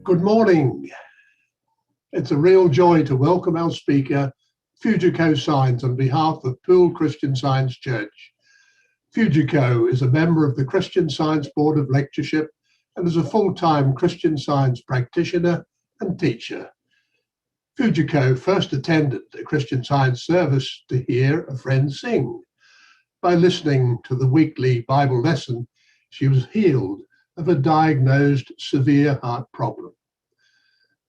Good morning. It's a real joy to welcome our speaker, Fujiko Science, on behalf of Poole Christian Science Church. Fujiko is a member of the Christian Science Board of Lectureship and is a full-time Christian Science practitioner and teacher. Fujiko first attended a Christian Science service to hear a friend sing. By listening to the weekly Bible lesson, she was healed of a diagnosed severe heart problem.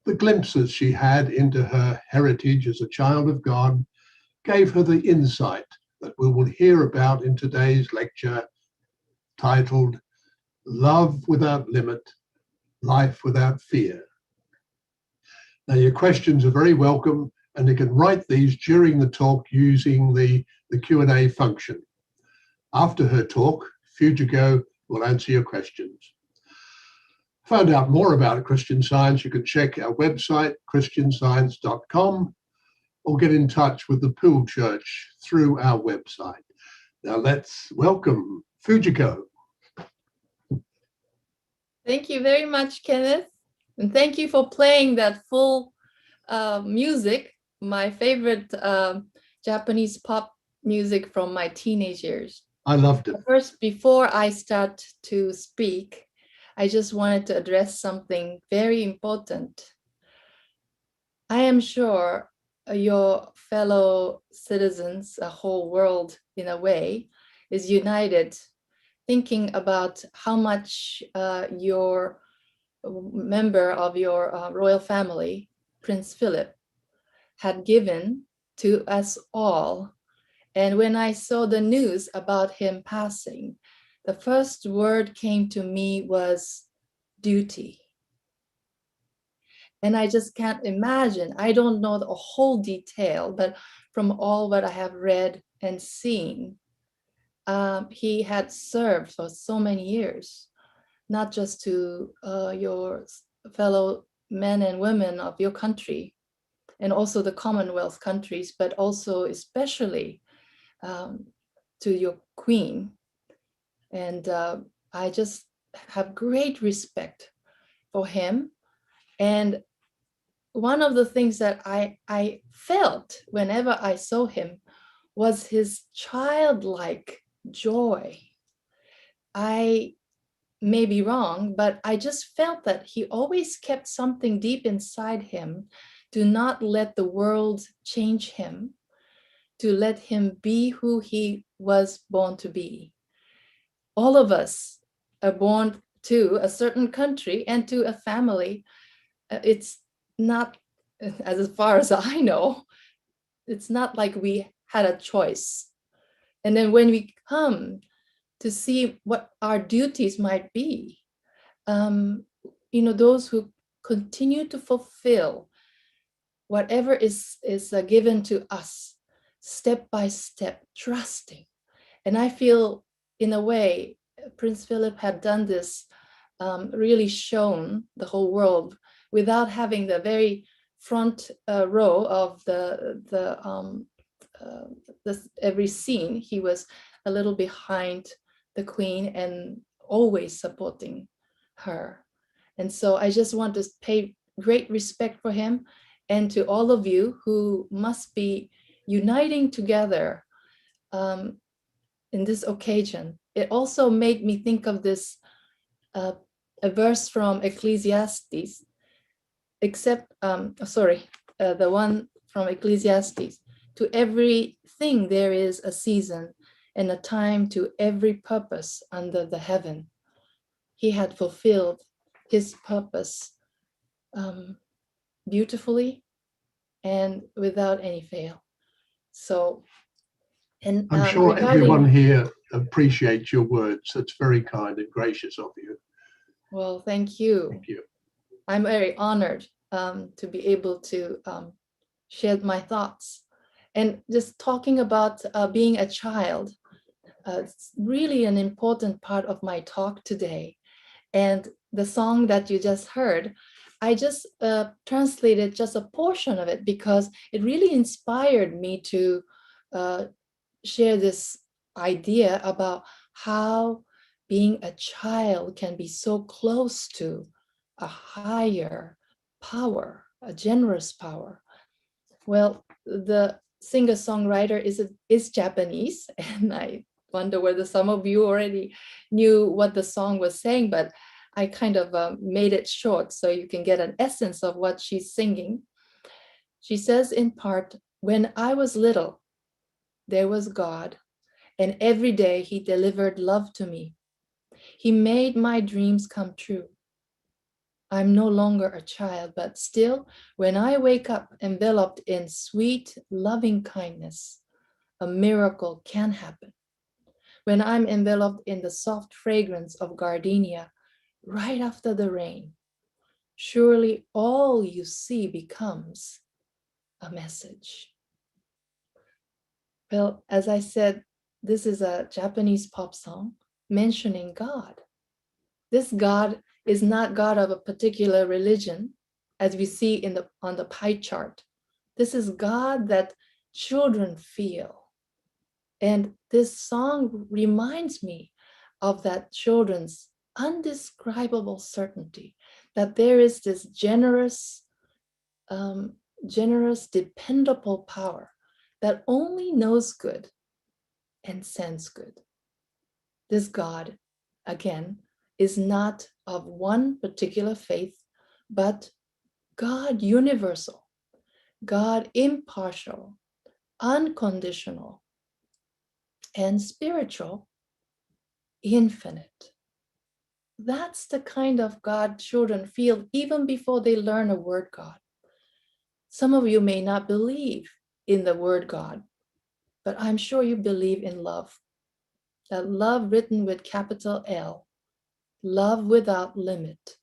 The glimpses she had into her heritage as a child of God gave her the insight that we will hear about in today's lecture, titled Love Without Limit, Life Without Fear. Now, your questions are very welcome, and you can write these during the talk using the Q&A function. After her talk, Fujiko will answer your questions. To find out more about Christian Science, you can check our website, christianscience.com, or get in touch with the Poole Church through our website. Now let's welcome Fujiko. Thank you very much, Kenneth. And thank you for playing that full music, my favorite Japanese pop music from my teenage years. I loved it. First, before I start to speak, I just wanted to address something very important. I am sure your fellow citizens, the whole world in a way, is united thinking about how much your member of your royal family, Prince Philip, had given to us all. And when I saw the news about him passing, the first word came to me was duty. And I just can't imagine. I don't know the whole detail, but from all what I have read and seen, he had served for so many years, not just to your fellow men and women of your country, and also the Commonwealth countries, but also especially to your queen. And I just have great respect for him. And one of the things that I felt whenever I saw him was his childlike joy. I may be wrong, but I just felt that he always kept something deep inside him to not let the world change him, to let him be who he was born to be. All of us are born to a certain country and to a family. It's not, as far as I know, it's not like we had a choice. And then when we come to see what our duties might be, those who continue to fulfill whatever is given to us, step by step, trusting. And I feel, in a way, Prince Philip had done this, really shown the whole world without having the very front row of every scene. He was a little behind the queen and always supporting her. And so I just want to pay great respect for him, and to all of you who must be uniting together in this occasion. It also made me think of this a verse from Ecclesiastes, the one from Ecclesiastes. To everything there is a season and a time to every purpose under the heaven. He had fulfilled his purpose beautifully and without any fail. So, and I'm sure everyone here appreciates your words. That's very kind and gracious of you. Well, thank you. Thank you. I'm very honored to be able to share my thoughts. And just talking about being a child, it's really an important part of my talk today. And the song that you just heard, I just translated just a portion of it because it really inspired me to share this idea about how being a child can be so close to a higher power, a generous power. Well, the singer-songwriter is Japanese, and I wonder whether some of you already knew what the song was saying, but I kind of made it short so you can get an essence of what she's singing. She says in part, "When I was little, there was God, and every day he delivered love to me. He made my dreams come true. I'm no longer a child, but still, when I wake up enveloped in sweet, loving kindness, a miracle can happen. When I'm enveloped in the soft fragrance of gardenia right after the rain, surely all you see becomes a message." Well, as I said, this is a Japanese pop song mentioning God. This God is not God of a particular religion, as we see on the pie chart. This is God that children feel. And this song reminds me of that children's undescribable certainty that there is this generous, dependable power that only knows good and sends good. This God, again, is not of one particular faith, but God universal, God impartial, unconditional, and spiritual, infinite. That's the kind of God children feel even before they learn a word God. Some of you may not believe in the word God, but I'm sure you believe in love. That love written with capital L, love without limit.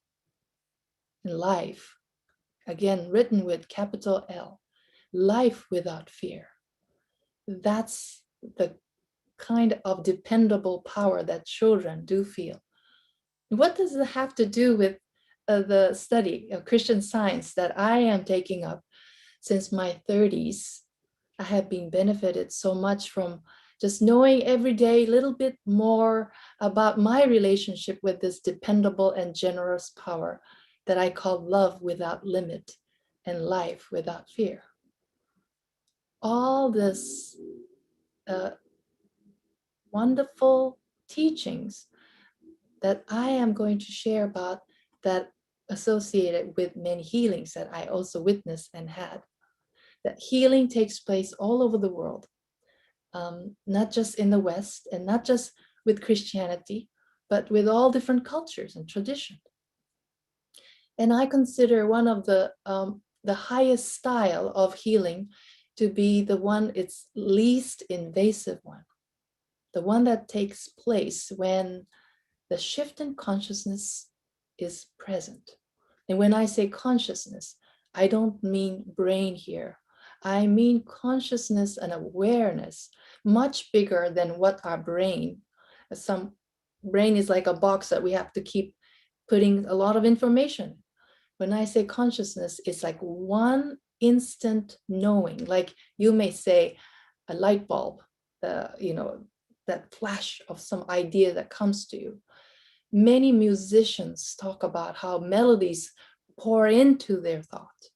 And life, again, written with capital L, life without fear. That's the kind of dependable power that children do feel. What does it have to do with the study of Christian Science that I am taking up since my 30s? I have been benefited so much from just knowing every day a little bit more about my relationship with this dependable and generous power that I call love without limit and life without fear. All this wonderful teachings that I am going to share about that associated with many healings that I also witnessed and had. That healing takes place all over the world, not just in the West and not just with Christianity, but with all different cultures and traditions. And I consider one of the highest style of healing to be the one, it's least invasive one, the one that takes place when the shift in consciousness is present. And when I say consciousness, I don't mean brain here. I mean consciousness and awareness, much bigger than what our brain. Some brain is like a box that we have to keep putting a lot of information. When I say consciousness, it's like one instant knowing, like you may say a light bulb, that flash of some idea that comes to you. Many musicians talk about how melodies pour into their thought.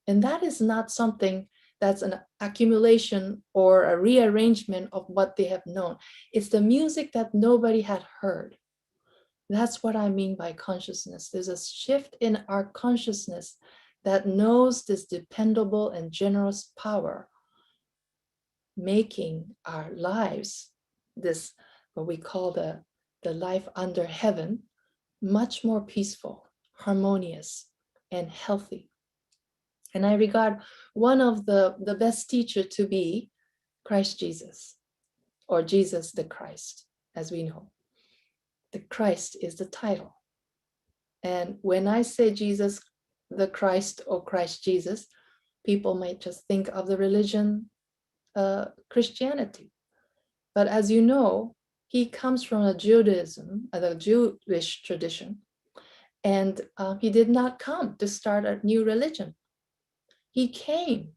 And that is not something that's an accumulation or a rearrangement of what they have known. It's the music that nobody had heard. That's what I mean by consciousness. There's a shift in our consciousness that knows this dependable and generous power, making our lives, this what we call the life under heaven, much more peaceful, harmonious, and healthy. And I regard one of the best teacher to be Christ Jesus, or Jesus the Christ, as we know. The Christ is the title. And when I say Jesus the Christ or Christ Jesus, people might just think of the religion Christianity. But as you know, he comes from a Judaism, the Jewish tradition, and he did not come to start a new religion. He came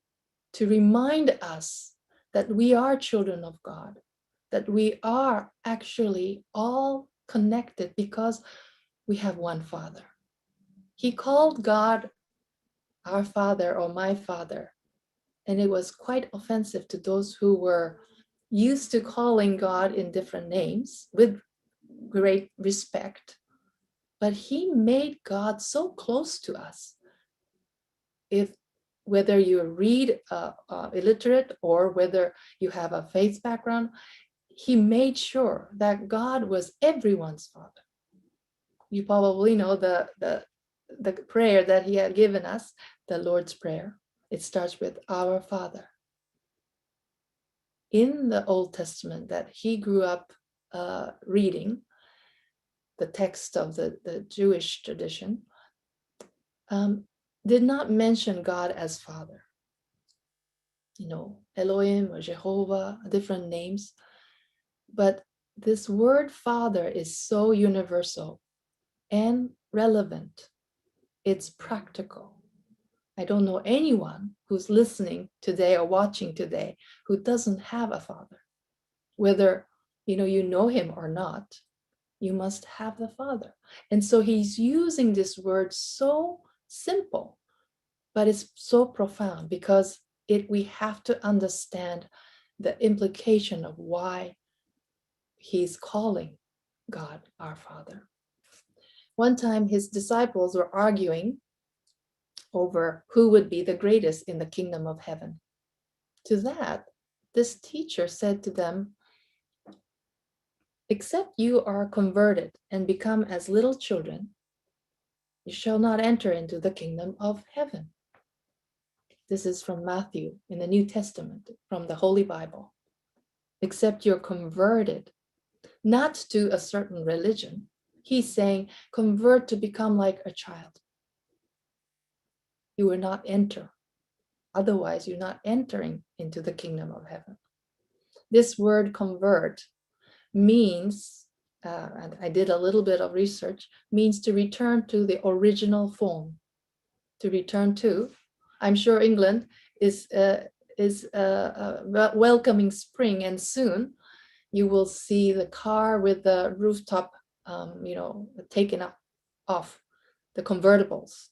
to remind us that we are children of God, that we are actually all connected because we have one Father. He called God our Father or my Father. And it was quite offensive to those who were used to calling God in different names with great respect. But he made God so close to us. Whether you read illiterate or whether you have a faith background, he made sure that God was everyone's Father. You probably know the prayer that he had given us, the Lord's Prayer. It starts with our Father. In the Old Testament that he grew up reading, the text of the Jewish tradition, did not mention God as Father. Elohim or Jehovah, different names. But this word Father is so universal and relevant. It's practical. I don't know anyone who's listening today or watching today who doesn't have a father. Whether you know him or not, you must have the Father. And so he's using this word so simple, but it's so profound because we have to understand the implication of why he's calling God our Father. One time his disciples were arguing over who would be the greatest in the kingdom of heaven. To that, this teacher said to them, "Except you are converted and become as little children, you shall not enter into the kingdom of heaven." This is from Matthew in the New Testament, from the Holy Bible. Except you're converted, not to a certain religion. He's saying, convert to become like a child. You will not enter. Otherwise, you're not entering into the kingdom of heaven. This word convert means, and I did a little bit of research, means to return to the original form. To return to, I'm sure England is welcoming spring, and soon you will see the car with the rooftop, taken off, the convertibles.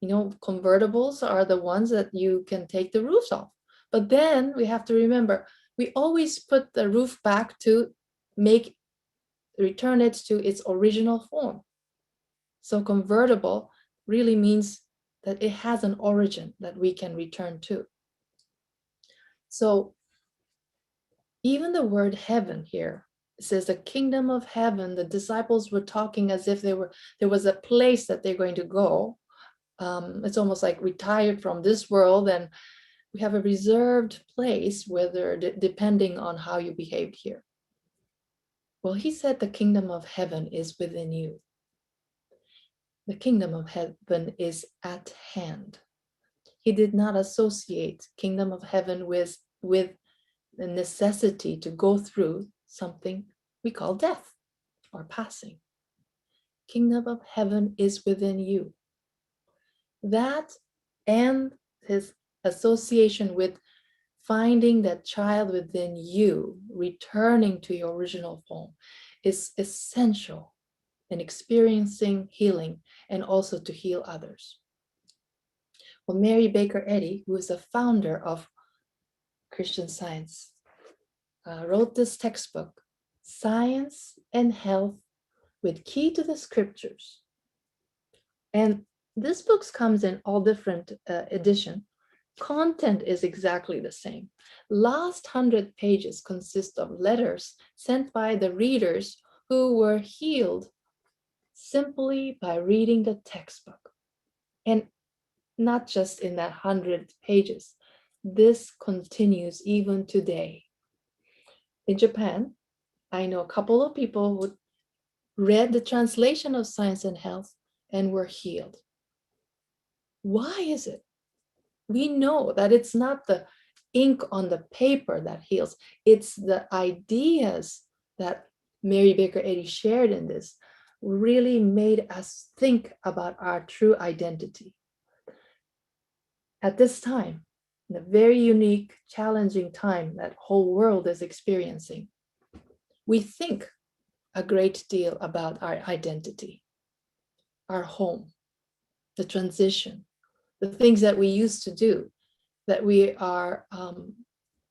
Convertibles are the ones that you can take the roofs off. But then we have to remember, we always put the roof back to return it to its original form. So convertible really means that it has an origin that we can return to. So even the word heaven here says the kingdom of heaven. The disciples were talking as if there was a place that they're going to go. It's almost like retired from this world, and we have a reserved place, whether depending on how you behaved here. Well, he said the kingdom of heaven is within you. The kingdom of heaven is at hand. He did not associate kingdom of heaven with the necessity to go through something we call death or passing. Kingdom of heaven is within you. That and his association with finding that child within you, returning to your original form, is essential in experiencing healing and also to heal others. Well, Mary Baker Eddy, who is the founder of Christian Science, wrote this textbook, Science and Health with Key to the Scriptures. And this book comes in all different editions. Content is exactly the same. Last 100 pages consist of letters sent by the readers who were healed simply by reading the textbook. And not just in that 100 pages. This continues even today. In Japan, I know a couple of people who read the translation of Science and Health and were healed. Why is it? We know that it's not the ink on the paper that heals. It's the ideas that Mary Baker Eddy shared in this really made us think about our true identity. At this time, in a very unique, challenging time that whole world is experiencing, we think a great deal about our identity, our home, the transition, the things that we used to do that we are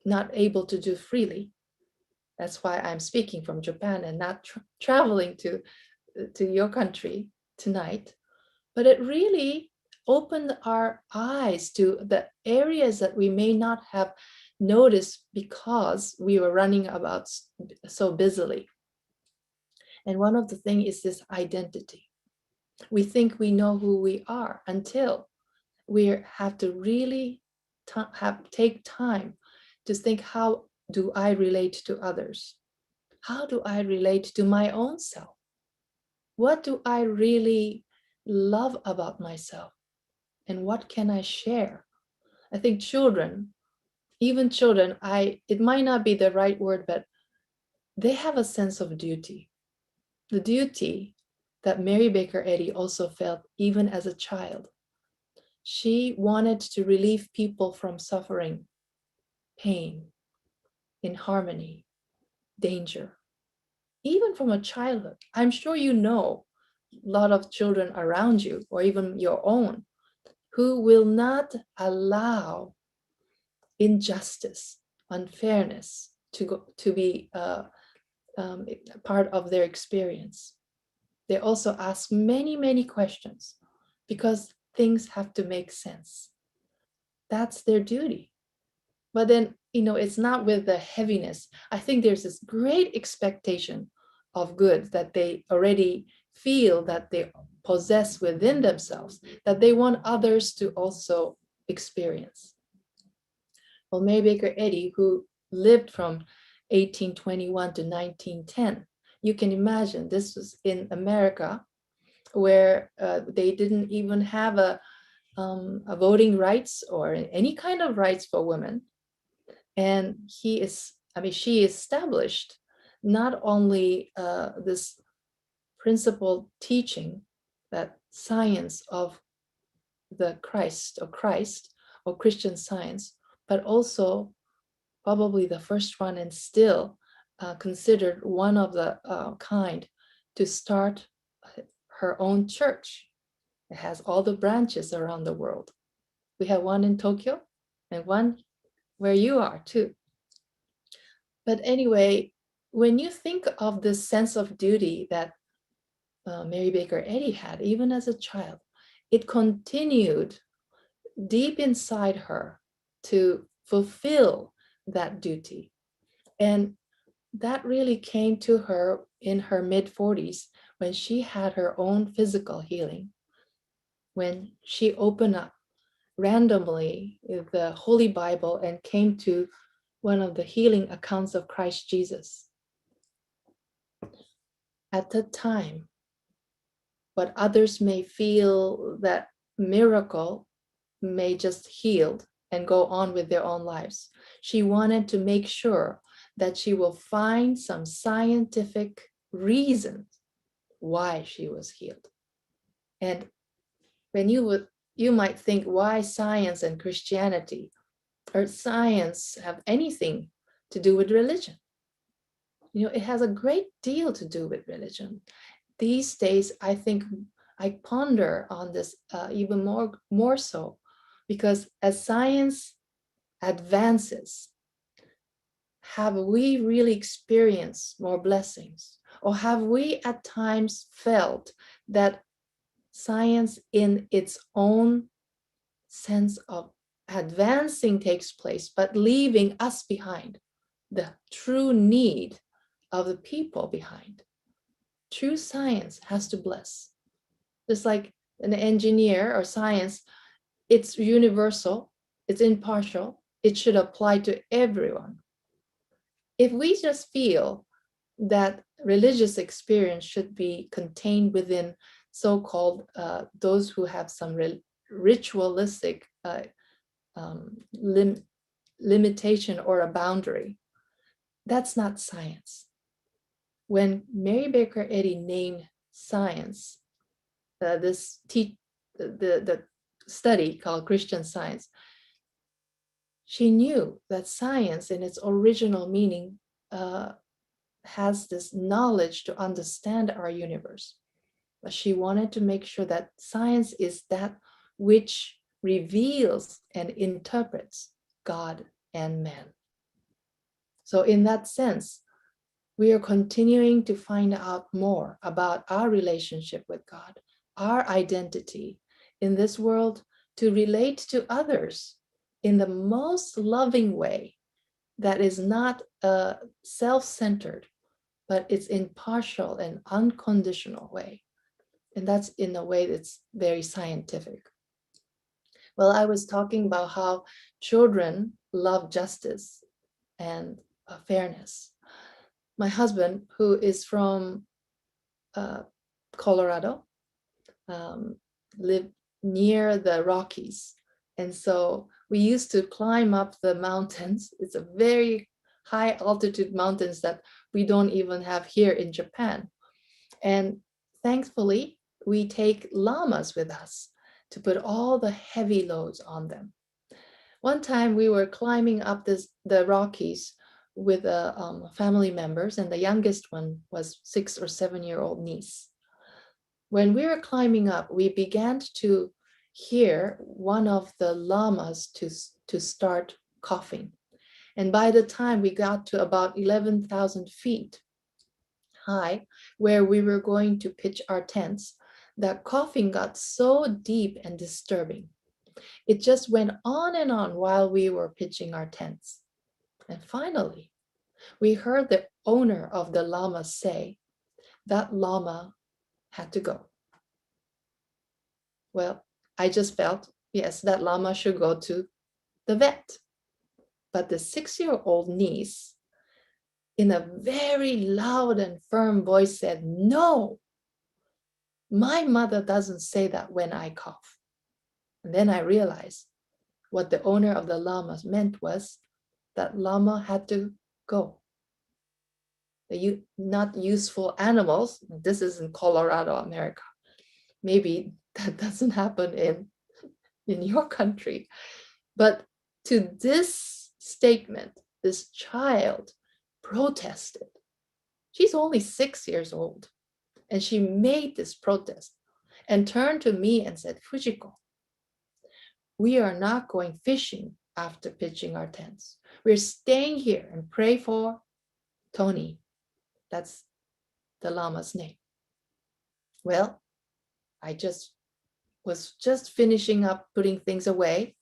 not able to do freely. That's why I'm speaking from Japan and not traveling to your country tonight. But it really opened our eyes to the areas that we may not have noticed because we were running about so busily. And one of the things is this identity. We think we know who we are until we have to really take time to think, how do I relate to others? How do I relate to my own self? What do I really love about myself? And what can I share? I think children, even children, it might not be the right word, but they have a sense of duty. The duty that Mary Baker Eddy also felt even as a child. She wanted to relieve people from suffering, pain, inharmony, danger, even from a childhood. I'm sure you know a lot of children around you, or even your own, who will not allow injustice, unfairness to be part of their experience. They also ask many, many questions because things have to make sense. That's their duty. But then, it's not with the heaviness. I think there's this great expectation of good that they already feel that they possess within themselves, that they want others to also experience. Well, Mary Baker Eddy, who lived from 1821 to 1910, you can imagine this was in America, where they didn't even have a voting rights or any kind of rights for women. And she established not only this principled teaching that science of the Christ or Christian Science, but also probably the first one and still considered one of the kind to start her own church. It has all the branches around the world. We have one in Tokyo and one where you are too. But anyway, when you think of this sense of duty that Mary Baker Eddy had, even as a child, it continued deep inside her to fulfill that duty. And that really came to her in her mid-40s when she had her own physical healing, when she opened up randomly the Holy Bible and came to one of the healing accounts of Christ Jesus. At that time, what others may feel that miracle may just heal and go on with their own lives. She wanted to make sure that she will find some scientific reason why she was healed. And when you might think, why science and Christianity, or science have anything to do with religion? It has a great deal to do with religion. These days, I think I ponder on this even more so, because as science advances, have we really experienced more blessings? Or have we at times felt that science in its own sense of advancing takes place, but leaving us behind, the true need of the people behind? True science has to bless. Just like an engineer or science, it's universal, it's impartial, it should apply to everyone. If we just feel that religious experience should be contained within so-called those who have some ritualistic limitation or a boundary, that's not science. When Mary Baker Eddy named science, the study called Christian Science, she knew that science in its original meaning has this knowledge to understand our universe. but she wanted to make sure that science is that which reveals and interprets God and man. So in that sense, we are continuing to find out more about our relationship with God, our identity in this world, to relate to others in the most loving way that is not self-centered, but it's impartial and unconditional way. And that's in a way that's very scientific. Well, I was talking about how children love justice and fairness. My husband, who is from Colorado, lived near the Rockies. And so we used to climb up the mountains. It's a very high altitude mountains that we don't even have here in Japan. And thankfully, we take llamas with us to put all the heavy loads on them. One time we were climbing up the Rockies with family members, and the youngest one was 6 or 7-year-old niece. When we were climbing up, we began to hear one of the llamas to start coughing. And by the time we got to about 11,000 feet high, where we were going to pitch our tents, that coughing got so deep and disturbing. It just went on and on while we were pitching our tents. And finally, we heard the owner of the llama say that llama had to go. Well, I just felt, yes, that llama should go to the vet. But the 6-year-old niece, in a very loud and firm voice, said, "No, my mother doesn't say that when I cough." And then I realized what the owner of the llamas meant was that llama had to go. The not useful animals, this is in Colorado, America. Maybe that doesn't happen in your country. But to this statement, this child protested. She's only 6 years old. And she made this protest and turned to me and said, "Fujiko, we are not going fishing after pitching our tents. We're staying here and pray for Tony." That's the llama's name. Well, I was just finishing up putting things away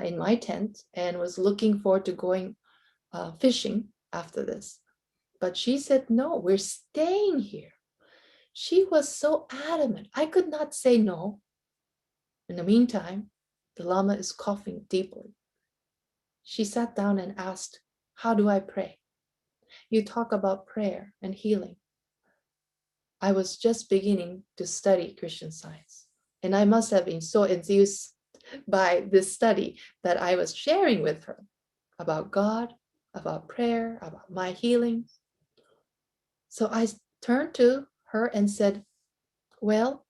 in my tent and was looking forward to going fishing after this. But she said, "No, we're staying here." She was so adamant. I could not say no. In the meantime, the llama is coughing deeply. She sat down and asked, "How do I pray? You talk about prayer and healing." I was just beginning to study Christian Science, and I must have been so enthused by this study that I was sharing with her about God, about prayer, about my healing. So I turned to her and said, "Well,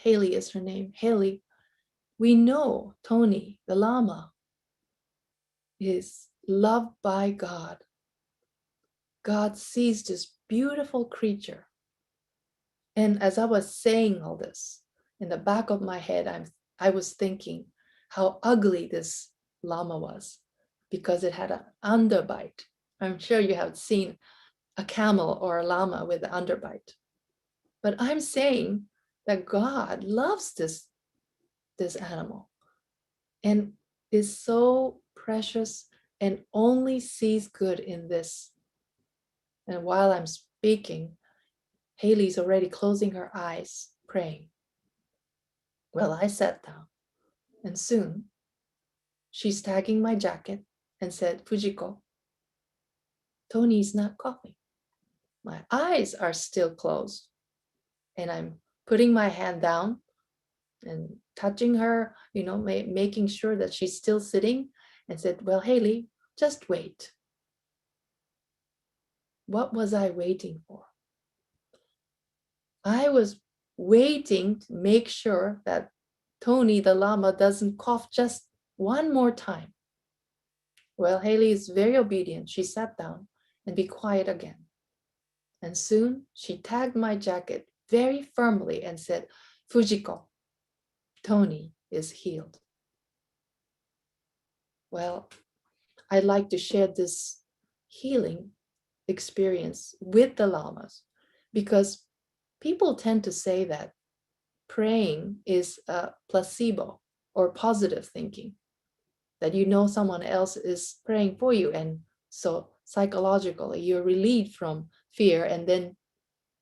Haley is her name. Haley, we know Tony, the llama, is loved by God. God sees this beautiful creature." And as I was saying all this, in the back of my head, I was thinking how ugly this llama was because it had an underbite. I'm sure you have seen a camel or a llama with an underbite. But I'm saying that God loves this animal and is so precious and only sees good in this. And while I'm speaking, Haley's already closing her eyes, praying. Well, I sat down, and soon she's tagging my jacket and said, "Fujiko, Tony's not coughing." My eyes are still closed, and I'm putting my hand down and touching her, making sure that she's still sitting, and said, "Well, Haley, just wait." What was I waiting for? I was waiting to make sure that Tony the llama doesn't cough just one more time. Well, Haley is very obedient. She sat down and be quiet again. And soon she tagged my jacket very firmly and said, "Fujiko, Tony is healed." Well, I'd like to share this healing experience with the lamas, because people tend to say that praying is a placebo or positive thinking, that you know someone else is praying for you, and so psychologically you're relieved from fear, and then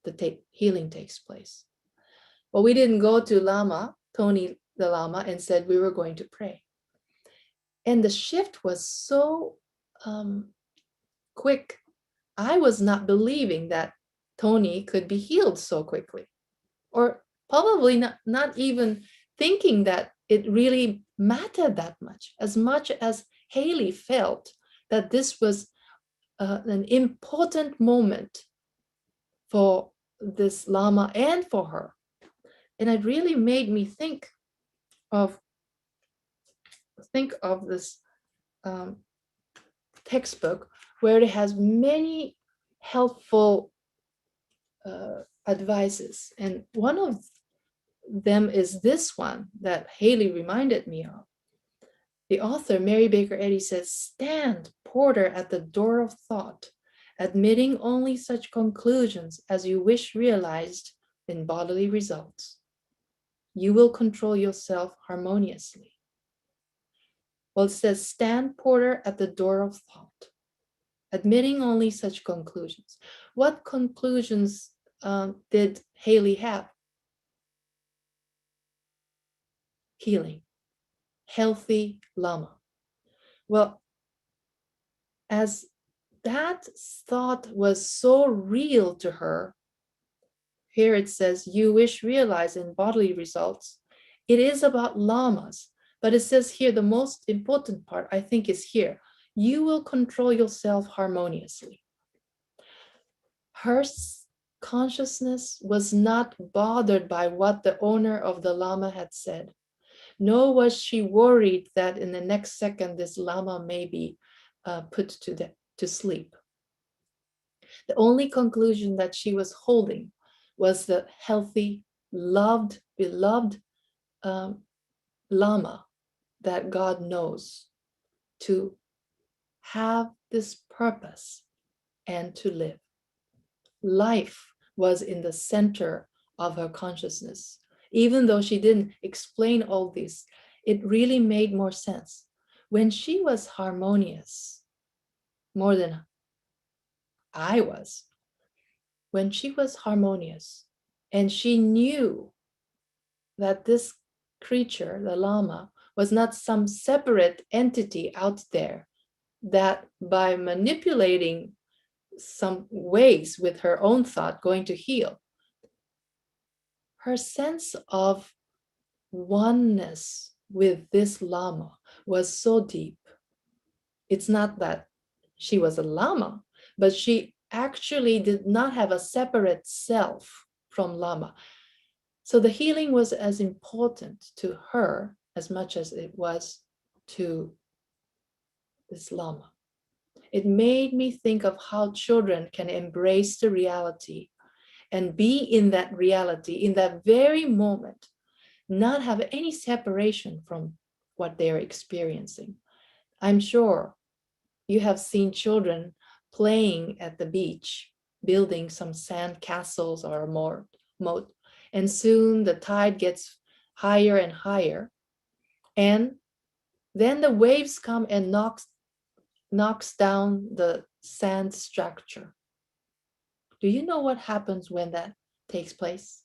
the healing takes place. But we didn't go to Tony the Lama, and said we were going to pray. And the shift was so quick. I was not believing that Tony could be healed so quickly, or probably not even thinking that it really mattered that much as Haley felt that this was an important moment for this Lama and for her. And it really made me think of this textbook, where it has many helpful advices. And one of them is this one that Haley reminded me of. The author, Mary Baker Eddy, says, "Stand, porter, at the door of thought, admitting only such conclusions as you wish realized in bodily results. You will control yourself harmoniously." Well, it says, "Stand, porter, at the door of thought, admitting only such conclusions." What conclusions did Haley have? Healing, healthy Lama. Well, as that thought was so real to her, here it says, "You wish realize in bodily results." It is about lamas, but it says here, the most important part, I think, is here. You will control yourself harmoniously. Her consciousness was not bothered by what the owner of the Lama had said, nor was she worried that in the next second this Lama may be put to sleep. The only conclusion that she was holding was the healthy, loved, beloved Lama that God knows to have this purpose and to live. Life was in the center of her consciousness. Even though she didn't explain all this, it really made more sense. When she was harmonious, more than I was, when she was harmonious, and she knew that this creature, the Lama, was not some separate entity out there that by manipulating some ways with her own thought going to heal. Her sense of oneness with this Lama was so deep. It's not that she was a Lama, but she actually did not have a separate self from Lama. So the healing was as important to her as much as it was to this Lama. It made me think of how children can embrace the reality and be in that reality in that very moment, not have any separation from what they're experiencing. I'm sure you have seen children playing at the beach, building some sand castles or more moat, and soon the tide gets higher and higher, and then the waves come and knocks down the sand structure. Do you know what happens when that takes place?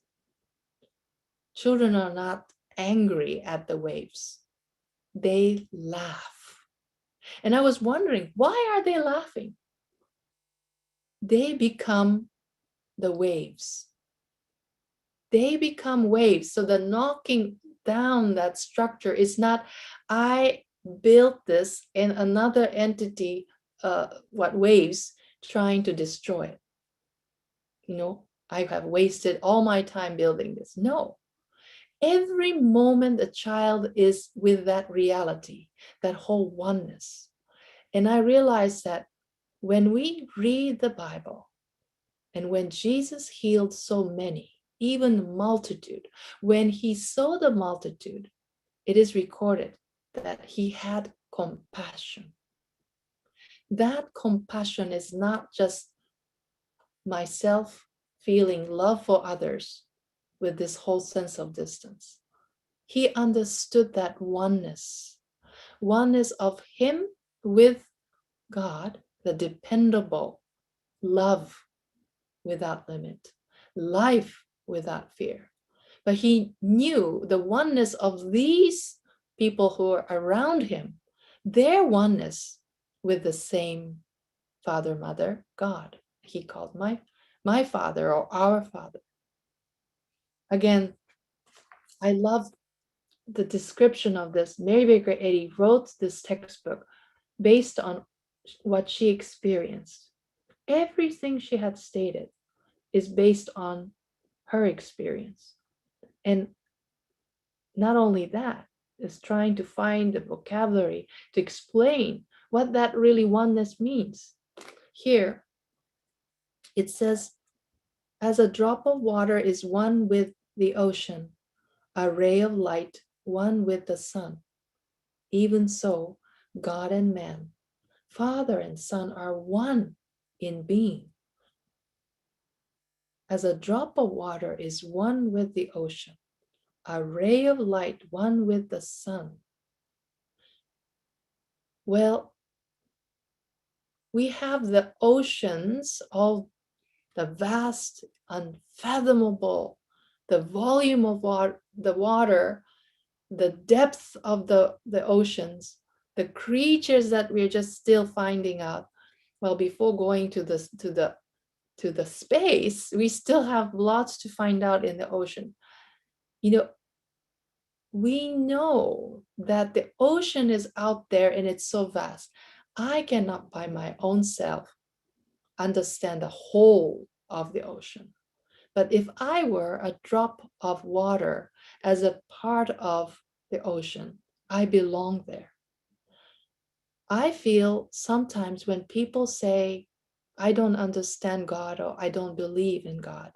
Children are not angry at the waves. They laugh. And I was wondering, why are they laughing? They become the waves. They become waves. So the knocking down that structure is not, I built this and another entity, waves, trying to destroy it. I have wasted all my time building this. No. Every moment a child is with that reality, that whole oneness. And I realized that when we read the Bible, And when Jesus healed so many, even the multitude, when he saw the multitude, it is recorded that he had compassion. That compassion is not just myself feeling love for others with this whole sense of distance. He understood that oneness of him with God, the dependable love without limit, life without fear. But he knew the oneness of these people who are around him, their oneness with the same Father, Mother, God. He called my Father or our Father. Again, I love the description of this. Mary Baker Eddy wrote this textbook based on what she experienced. Everything she had stated is based on her experience. And not only that, is trying to find the vocabulary to explain what that really oneness means. Here, it says, as a drop of water is one with the ocean, a ray of light one with the sun, even so, God and man, Father and Son are one in being. As a drop of water is one with the ocean, a ray of light one with the sun. Well, we have the oceans, all the vast, unfathomable, the volume of water, the depth of the oceans, the creatures that we're just still finding out. Well, before going to the space, we still have lots to find out in the ocean. You know, we know that the ocean is out there and it's so vast. I cannot by my own self understand the whole of the ocean. But if I were a drop of water as a part of the ocean, I belong there. I feel sometimes when people say, I don't understand God or I don't believe in God,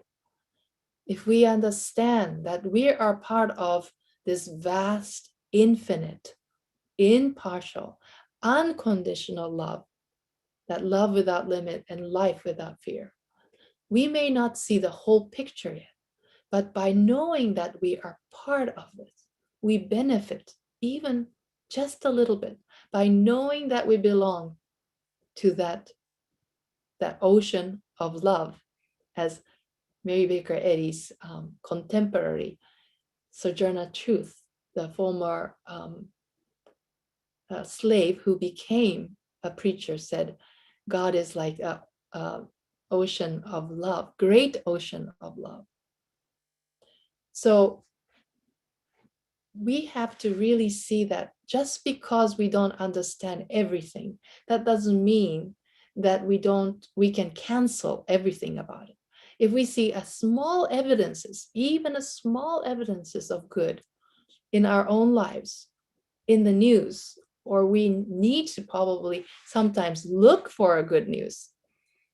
if we understand that we are part of this vast, infinite, impartial, unconditional love, that love without limit and life without fear, we may not see the whole picture yet, but by knowing that we are part of it, we benefit even just a little bit by knowing that we belong to that ocean of love, as Mary Baker Eddy's contemporary Sojourner Truth, the former slave who became a preacher, said, God is like a ocean of love, great ocean of love. So we have to really see that just because we don't understand everything, that doesn't mean that we can cancel everything about it. If we see a small evidences, even a small evidences of good in our own lives, in the news, or we need to probably sometimes look for a good news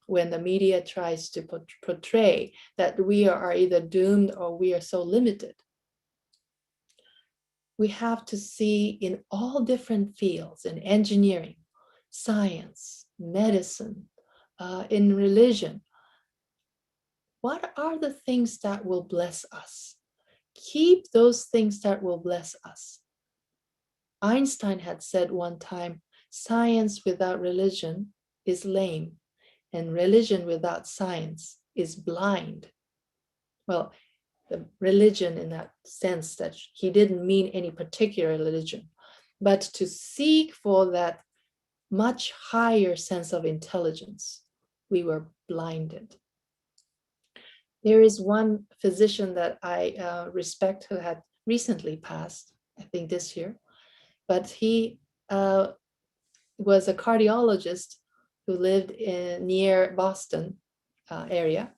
when the media tries to portray that we are either doomed or we are so limited. We have to see in all different fields, in engineering, science, medicine, in religion, what are the things that will bless us? Keep those things that will bless us. Einstein had said one time, science without religion is lame, and religion without science is blind. Well, the religion in that sense that he didn't mean any particular religion, but to seek for that much higher sense of intelligence, we were blinded. There is one physician that I respect who had recently passed, I think this year, but he was a cardiologist who lived near Boston area.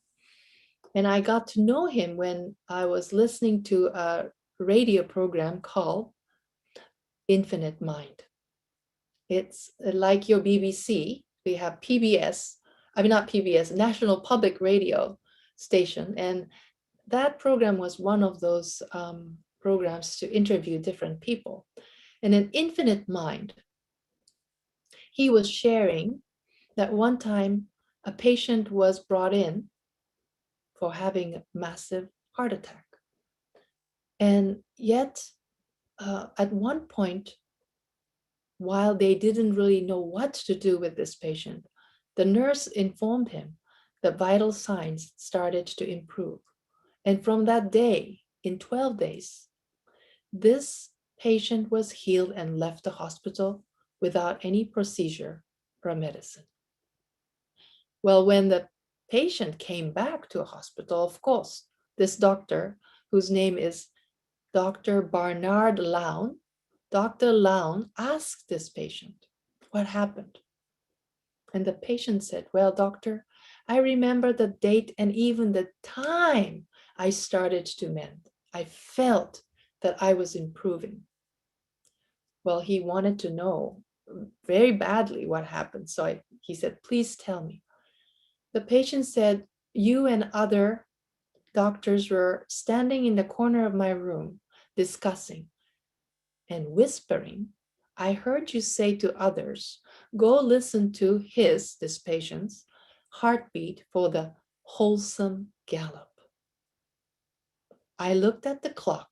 And I got to know him when I was listening to a radio program called Infinite Mind. It's like your BBC. We have PBS, I mean, not PBS, National Public Radio station. And that program was one of those programs to interview different people. And in Infinite Mind, he was sharing that one time a patient was brought in for having a massive heart attack. And yet, at one point, while they didn't really know what to do with this patient, the nurse informed him that vital signs started to improve. And from that day, in 12 days, this patient was healed and left the hospital without any procedure or medicine. Well, when the patient came back to a hospital, of course, this doctor, whose name is Dr. Barnard Lown, Dr. Lown asked this patient, what happened? And the patient said, well, doctor, I remember the date and even the time I started to mend. I felt that I was improving. Well, he wanted to know very badly what happened. So he said, please tell me. The patient said, you and other doctors were standing in the corner of my room discussing and whispering. I heard you say to others, go listen to this patient's heartbeat for the wholesome gallop. I looked at the clock,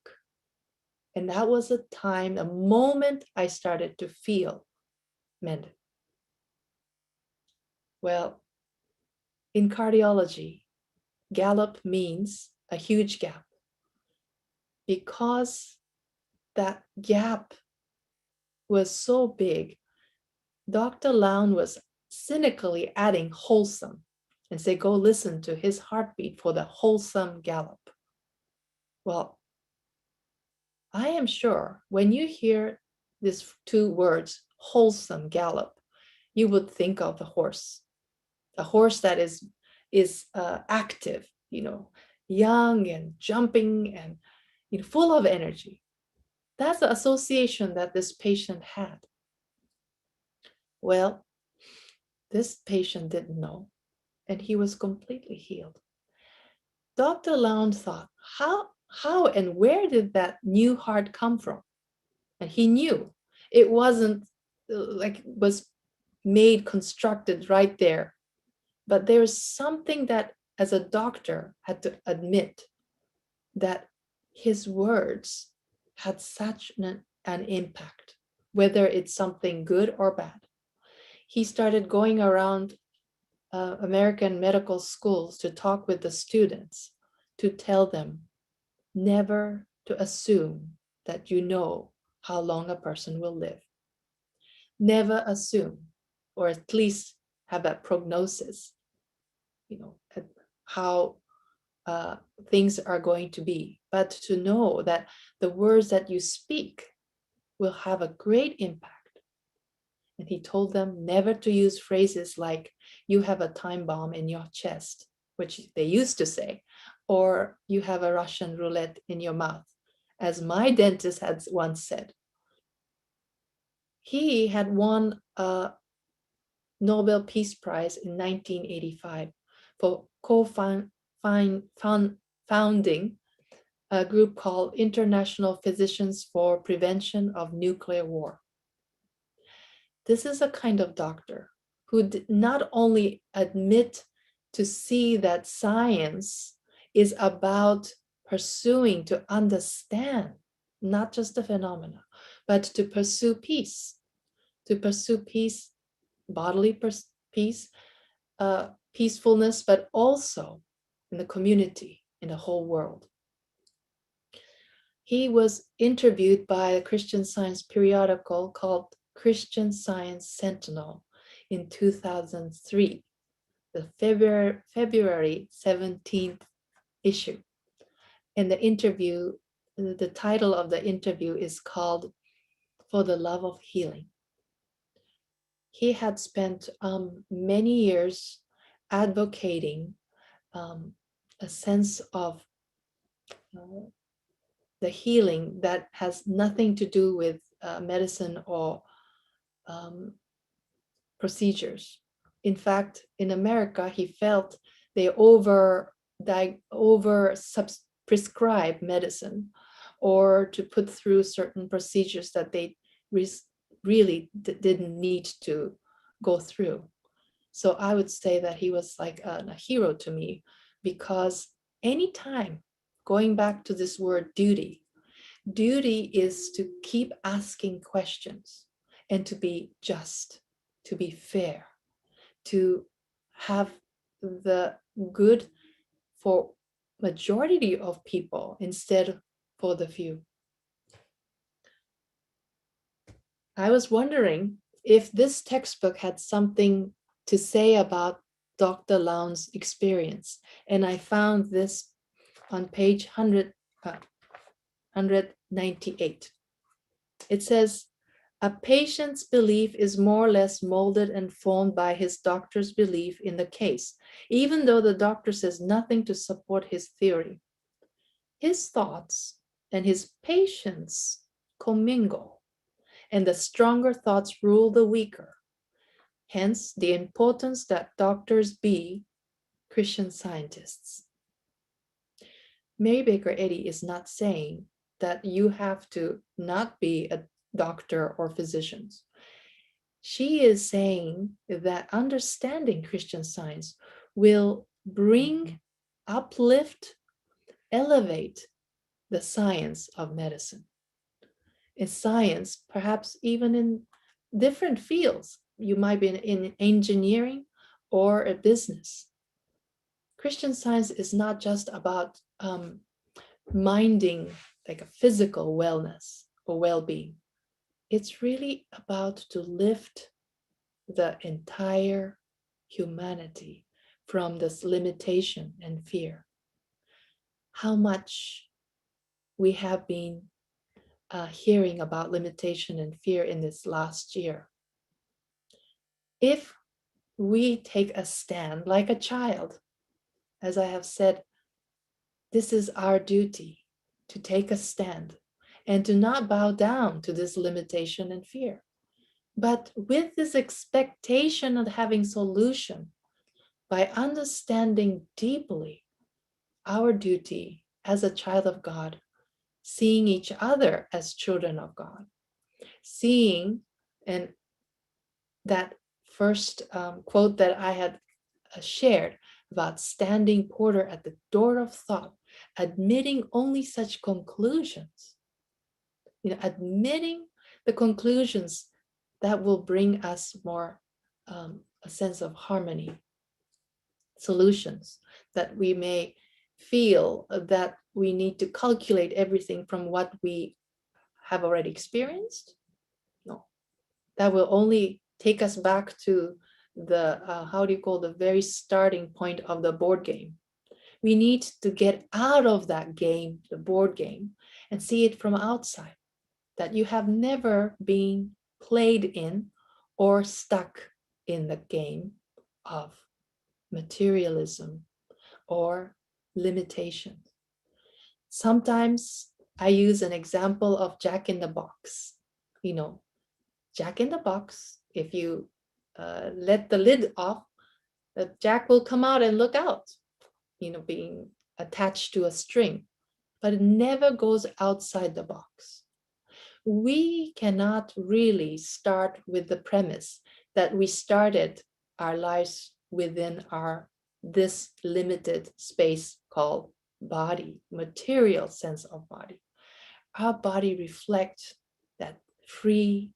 and that was a time, a moment I started to feel mended. Well, in cardiology, gallop means a huge gap. Because that gap was so big, Dr. Lown was cynically adding wholesome and say, go listen to his heartbeat for the wholesome gallop. Well, I am sure when you hear these two words, wholesome gallop, you would think of a horse that is active, young and jumping and full of energy. That's the association that this patient had. Well, this patient didn't know, and he was completely healed. Dr. Lown thought, how and where did that new heart come from? And he knew it wasn't like was made, constructed right there. But there was something that, as a doctor, had to admit that his words had such an impact, whether it's something good or bad. He started going around American medical schools to talk with the students, to tell them never to assume that you know how long a person will live. Never assume, or at least have a prognosis, how things are going to be, but to know that the words that you speak will have a great impact. And he told them never to use phrases like, you have a time bomb in your chest, which they used to say, or you have a Russian roulette in your mouth, as my dentist had once said. He had won a Nobel Peace Prize in 1985 for founding a group called International Physicians for Prevention of Nuclear War. This is a kind of doctor who did not only admit to see that science is about pursuing to understand not just the phenomena, but to pursue peace, bodily peace, peacefulness, but also in the community, in the whole world. He was interviewed by a Christian Science periodical called Christian Science Sentinel in 2003, the February 17th issue. And the title of the interview is called For the Love of Healing. He had spent many years advocating a sense of the healing that has nothing to do with medicine or procedures, In fact, in America, he felt they over prescribe medicine, or to put through certain procedures that they really didn't need to go through. So I would say that he was like a hero to me, because anytime, going back to this word duty is to keep asking questions and to be just, to be fair, to have the good for majority of people instead for the few. I was wondering if this textbook had something to say about Dr. Lowndes' experience, and I found this on page 198. It says, a patient's belief is more or less molded and formed by his doctor's belief in the case, even though the doctor says nothing to support his theory. His thoughts and his patient's commingle, and the stronger thoughts rule the weaker. Hence, the importance that doctors be Christian Scientists. Mary Baker Eddy is not saying that you have to not be a doctor or physician. She is saying that understanding Christian Science will bring, uplift, elevate the science of medicine. In science, perhaps even in different fields, you might be in engineering or a business. Christian Science is not just about minding like a physical wellness or well-being. It's really about to lift the entire humanity from this limitation and fear. How much we have been hearing about limitation and fear in this last year. If we take a stand like a child, as I have said, this is our duty to take a stand and to not bow down to this limitation and fear. But with this expectation of having solution, by understanding deeply our duty as a child of God, seeing each other as children of God, seeing, and that first quote that I had shared about standing porter at the door of thought, admitting only such conclusions, admitting the conclusions that will bring us more a sense of harmony, solutions, that we may feel that we need to calculate everything from what we have already experienced. No, that will only take us back to the, the very starting point of the board game. We need to get out of that game, the board game, and see it from outside, that you have never been played in or stuck in the game of materialism or limitation. Sometimes I use an example of Jack in the Box. Jack in the Box, if you let the lid off, the Jack will come out and look out, being attached to a string, but it never goes outside the box. We cannot really start with the premise that we started our lives within this limited space called body, material sense of body. Our body reflects that free,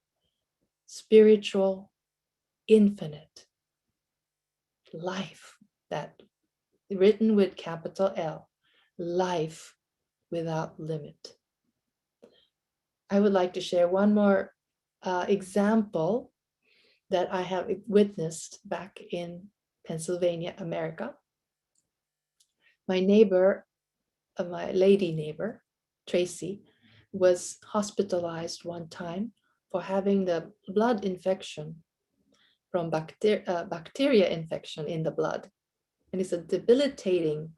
spiritual, infinite life, that written with capital L, life without limit. I would like to share one more example that I have witnessed back in Pennsylvania, America. My neighbor, my lady neighbor, Tracy, was hospitalized one time for having the blood infection from bacteria infection in the blood. And it's a debilitating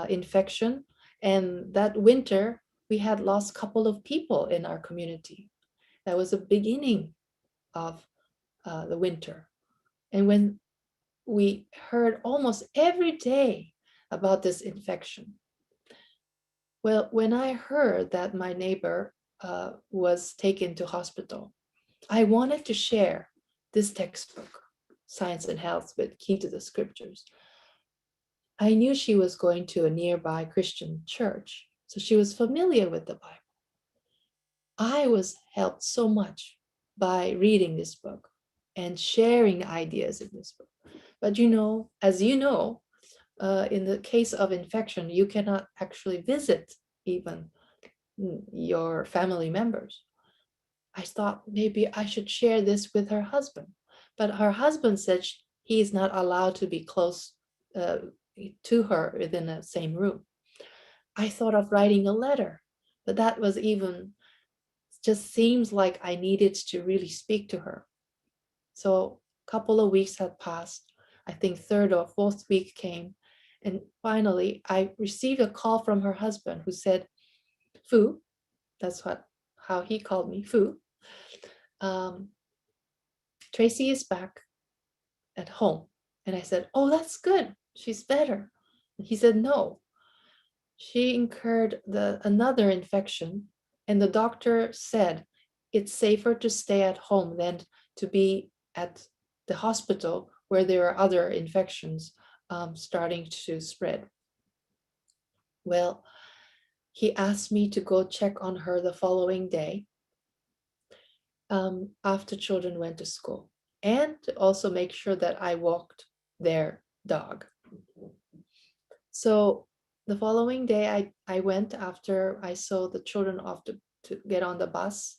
infection. And that winter, we had lost a couple of people in our community. That was the beginning of the winter. And when we heard almost every day about this infection. Well, when I heard that my neighbor was taken to hospital, I wanted to share this textbook, Science and Health with Key to the Scriptures. I knew she was going to a nearby Christian church, so she was familiar with the Bible. I was helped so much by reading this book and sharing ideas in this book. But as you know, in the case of infection, you cannot actually visit even your family members. I thought maybe I should share this with her husband, but her husband said he is not allowed to be close to her within the same room. I thought of writing a letter, but that was even just seems like I needed to really speak to her. So a couple of weeks had passed. I think third or fourth week came, and finally I received a call from her husband who said, "Fu," that's how he called me, "Fu. Um, Tracy is back at home." And I said, "Oh, that's good. She's better." And he said, "No, she incurred another infection, and the doctor said it's safer to stay at home than to be at the hospital where there are other infections starting to spread." Well, he asked me to go check on her the following day after children went to school, and to also make sure that I walked their dog. So the following day, I went after I saw the children off to get on the bus.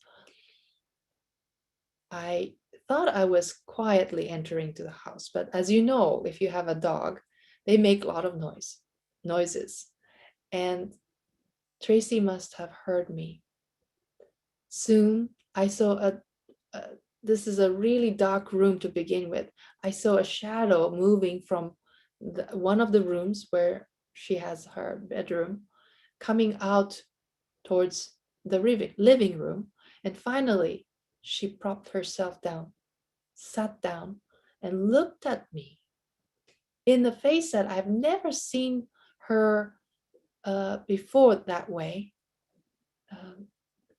I thought I was quietly entering to the house, but as you know, if you have a dog, they make a lot of noises. And Tracy must have heard me. Soon I saw this is a really dark room to begin with. I saw a shadow moving from one of the rooms where she has her bedroom, coming out towards the living room. And finally, she propped herself down, sat down, and looked at me in the face that I've never seen her before that way.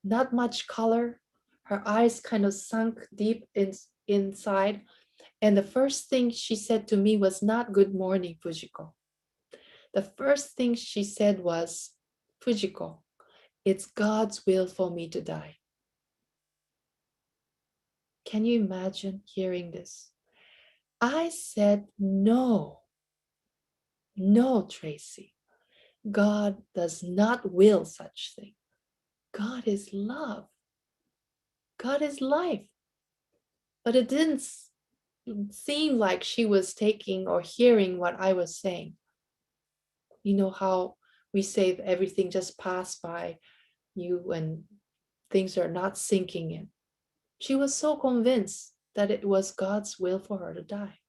Not much color. Her eyes kind of sunk deep inside. And the first thing she said to me was not "Good morning, Fujiko." The first thing she said was, "Fujiko, it's God's will for me to die." Can you imagine hearing this? I said, "No, no, Tracy. God does not will such thing. God is love. God is life." But it didn't seem like she was taking or hearing what I was saying. You know how we say everything just passed by you and things are not sinking in. She was so convinced that it was God's will for her to die.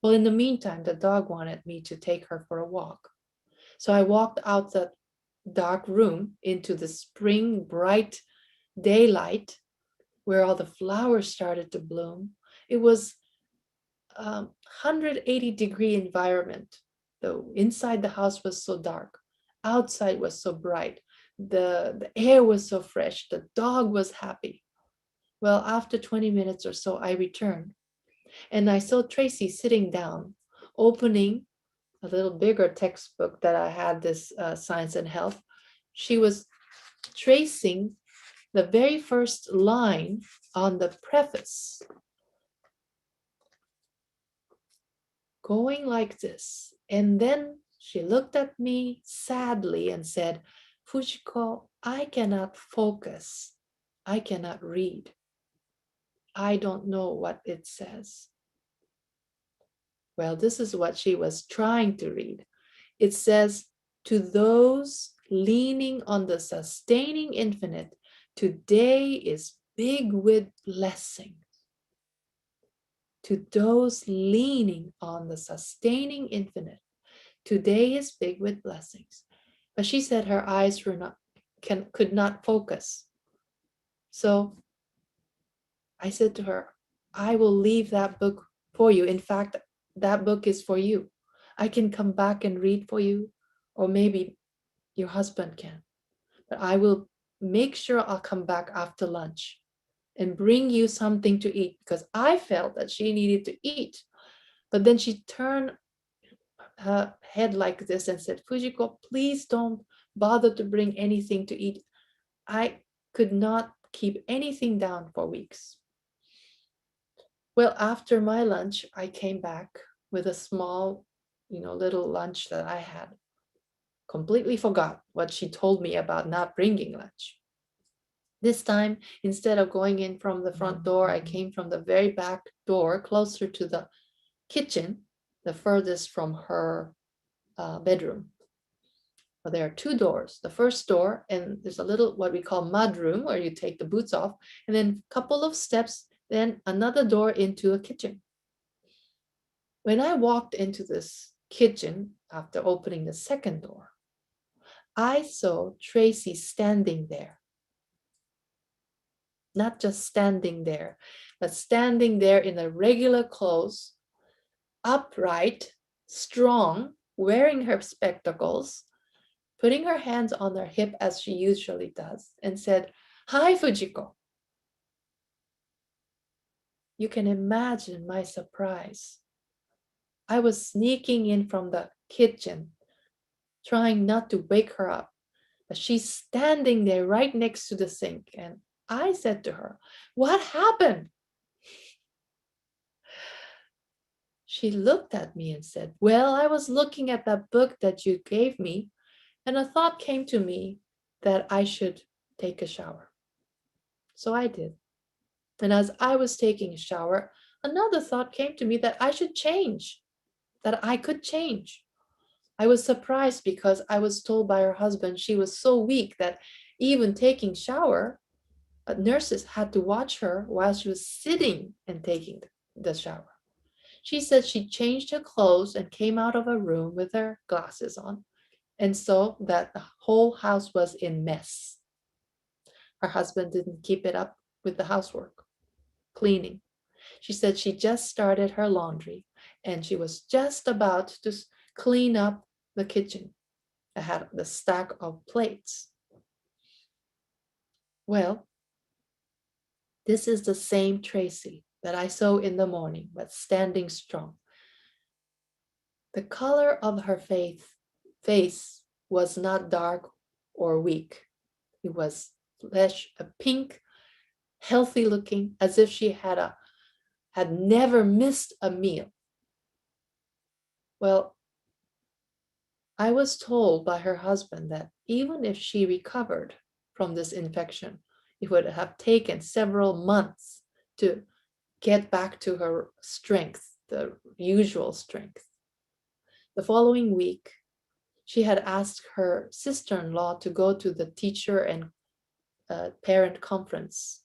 Well, in the meantime, the dog wanted me to take her for a walk. So I walked out the dark room into the spring bright daylight where all the flowers started to bloom. It was 180-degree environment, though inside the house was so dark, outside was so bright, the air was so fresh, the dog was happy. Well, after 20 minutes or so, I returned and I saw Tracy sitting down, opening a little bigger textbook that I had, this Science and Health. She was tracing the very first line on the preface, going like this. And then she looked at me sadly and said, "Fujiko, I cannot focus. I cannot read. I don't know what it says." Well, this is what she was trying to read. It says, "To those leaning on the sustaining infinite, today is big with blessing." To those leaning on the sustaining infinite, today is big with blessings. But she said her eyes could not focus. So I said to her, "I will leave that book for you. In fact, that book is for you. I can come back and read for you, or maybe your husband can. But I will make sure I'll come back after lunch and bring you something to eat, because I felt that she needed to eat. But then she turned her head like this and said, Fujiko, please don't bother to bring anything to eat. I could not keep anything down for weeks. Well, after my lunch, I came back with a small, little lunch that I had. Completely forgot what she told me about not bringing lunch. This time, instead of going in from the front door, I came from the very back door, closer to the kitchen, the furthest from her bedroom. Well, there are two doors. The first door, and there's a little what we call mud room where you take the boots off, and then a couple of steps, then another door into a kitchen. When I walked into this kitchen after opening the second door, I saw Tracy standing there. Not just standing there, but standing there in a regular clothes, upright, strong, wearing her spectacles, putting her hands on her hip as she usually does, and said, "Hi, Fujiko." You can imagine my surprise. I was sneaking in from the kitchen, trying not to wake her up, but she's standing there right next to the sink, and I said to her, "What happened?" She looked at me and said, "Well, I was looking at that book that you gave me, and a thought came to me that I should take a shower." So I did. And as I was taking a shower, another thought came to me that I should change, that I could change. I was surprised because I was told by her husband she was so weak that even taking shower, nurses had to watch her while she was sitting and taking the shower. She said she changed her clothes and came out of her room with her glasses on, and so that the whole house was in mess. Her husband didn't keep it up with the housework, cleaning. She said she just started her laundry and she was just about to clean up the kitchen. I had the stack of plates. Well, this is the same Tracy that I saw in the morning, but standing strong. The color of her face was not dark or weak. It was flesh, a pink, healthy looking, as if she had never missed a meal. Well, I was told by her husband that even if she recovered from this infection, it would have taken several months to get back to her strength, the usual strength. The following week, she had asked her sister-in-law to go to the teacher and parent conference,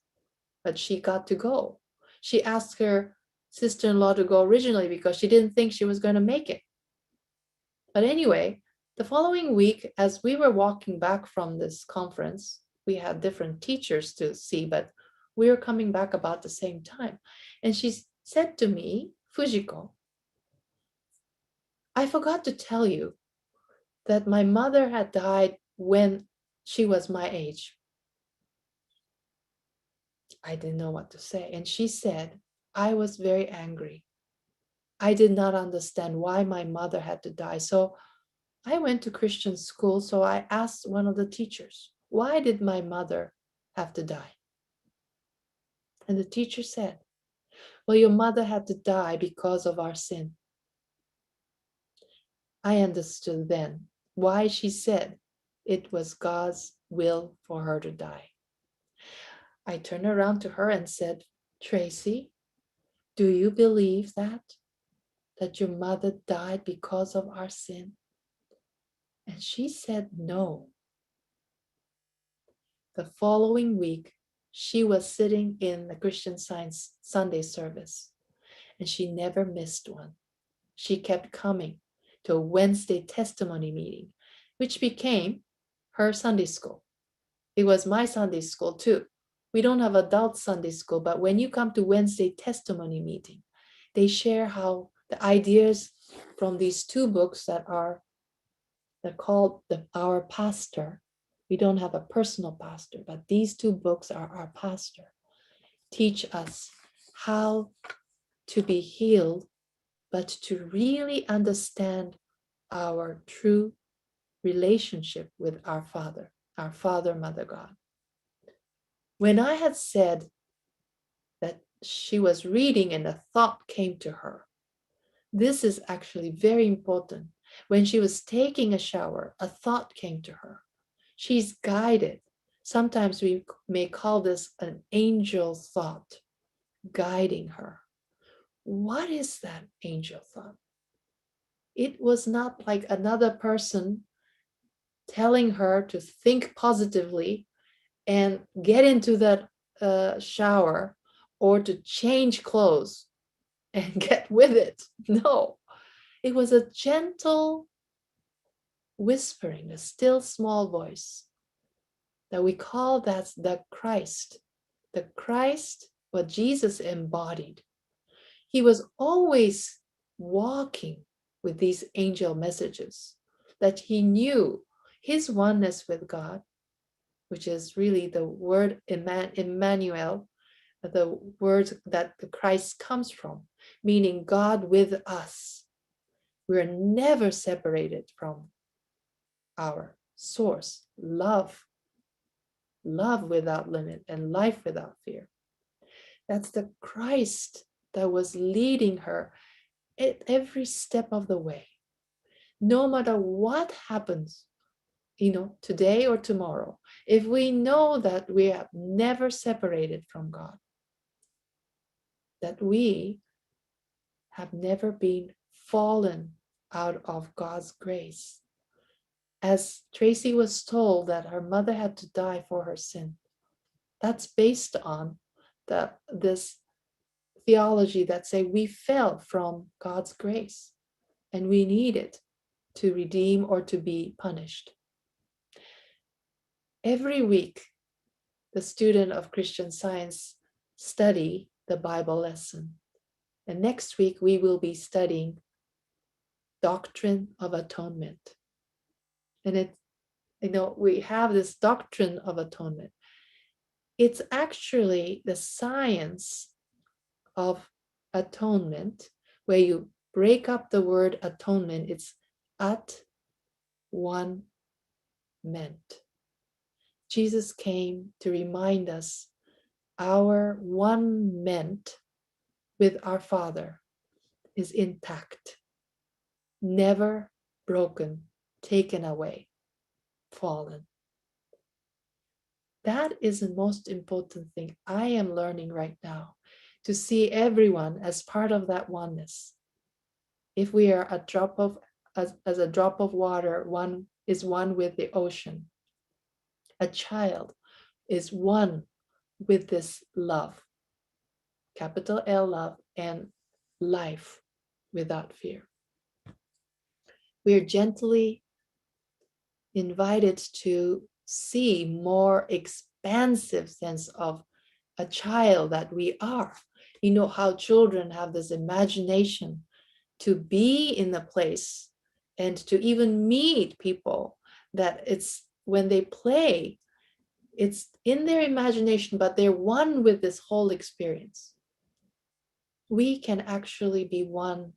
but she got to go. She asked her sister-in-law to go originally because she didn't think she was going to make it. But anyway, the following week, as we were walking back from this conference, we had different teachers to see, but we were coming back about the same time. And she said to me, "Fujiko, I forgot to tell you that my mother had died when she was my age." I didn't know what to say. And she said, "I was very angry. I did not understand why my mother had to die. So I went to Christian school. So I asked one of the teachers, why did my mother have to die?" And the teacher said, "Well, your mother had to die because of our sin." I understood then why she said it was God's will for her to die. I turned around to her and said, "Tracy, do you believe that your mother died because of our sin?" And she said no. The following week, she was sitting in the Christian Science Sunday service, and she never missed one. She kept coming to a Wednesday testimony meeting, which became her Sunday school. It was my Sunday school too. We don't have adult Sunday school, but when you come to Wednesday testimony meeting, they share how The ideas from these two books they're called Our Pastor. We don't have a personal pastor, but these two books are our pastor. Teach us how to be healed, but to really understand our true relationship with our Father, Mother God. When I had said that she was reading and a thought came to her, this is actually very important. When she was taking a shower, a thought came to her. She's guided. Sometimes we may call this an angel thought guiding her. What is that angel thought? It was not like another person telling her to think positively and get into that shower or to change clothes and get with it. No, it was a gentle whispering, a still small voice that we call that's the Christ. The Christ, what Jesus embodied. He was always walking with these angel messages that he knew his oneness with God, which is really the word Emmanuel, the word that the Christ comes from, meaning God with us. We're never separated from our source, love without limit and life without fear. That's the Christ that was leading her at every step of the way. No matter what happens, today or tomorrow, if we know that we have never separated from God, that we have never been fallen out of God's grace. As Tracy was told that her mother had to die for her sin, that's based on this theology that say we fell from God's grace and we need it to redeem or to be punished. Every week, the student of Christian Science study the Bible lesson. And next week, we will be studying Doctrine of Atonement. And we have this Doctrine of Atonement. It's actually the science of atonement, where you break up the word atonement. It's at one meant. Jesus came to remind us our one meant with our Father is intact, never broken, taken away, fallen. That is the most important thing I am learning right now, to see everyone as part of that oneness. If we are as a drop of water, one is one with the ocean. A child is one with this love, capital L love, and life without fear. We are gently invited to see more expansive sense of a child that we are. You know how children have this imagination to be in the place and to even meet people, that it's when they play, it's in their imagination, but they're one with this whole experience. We can actually be one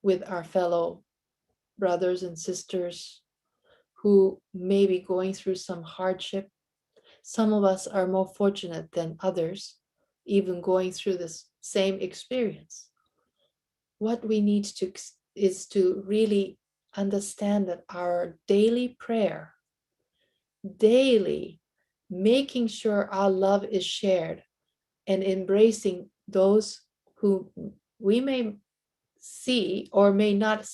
with our fellow brothers and sisters who may be going through some hardship. Some of us are more fortunate than others, even going through this same experience. What we need to is to really understand that our daily prayer, daily making sure our love is shared and embracing those who we may see or may not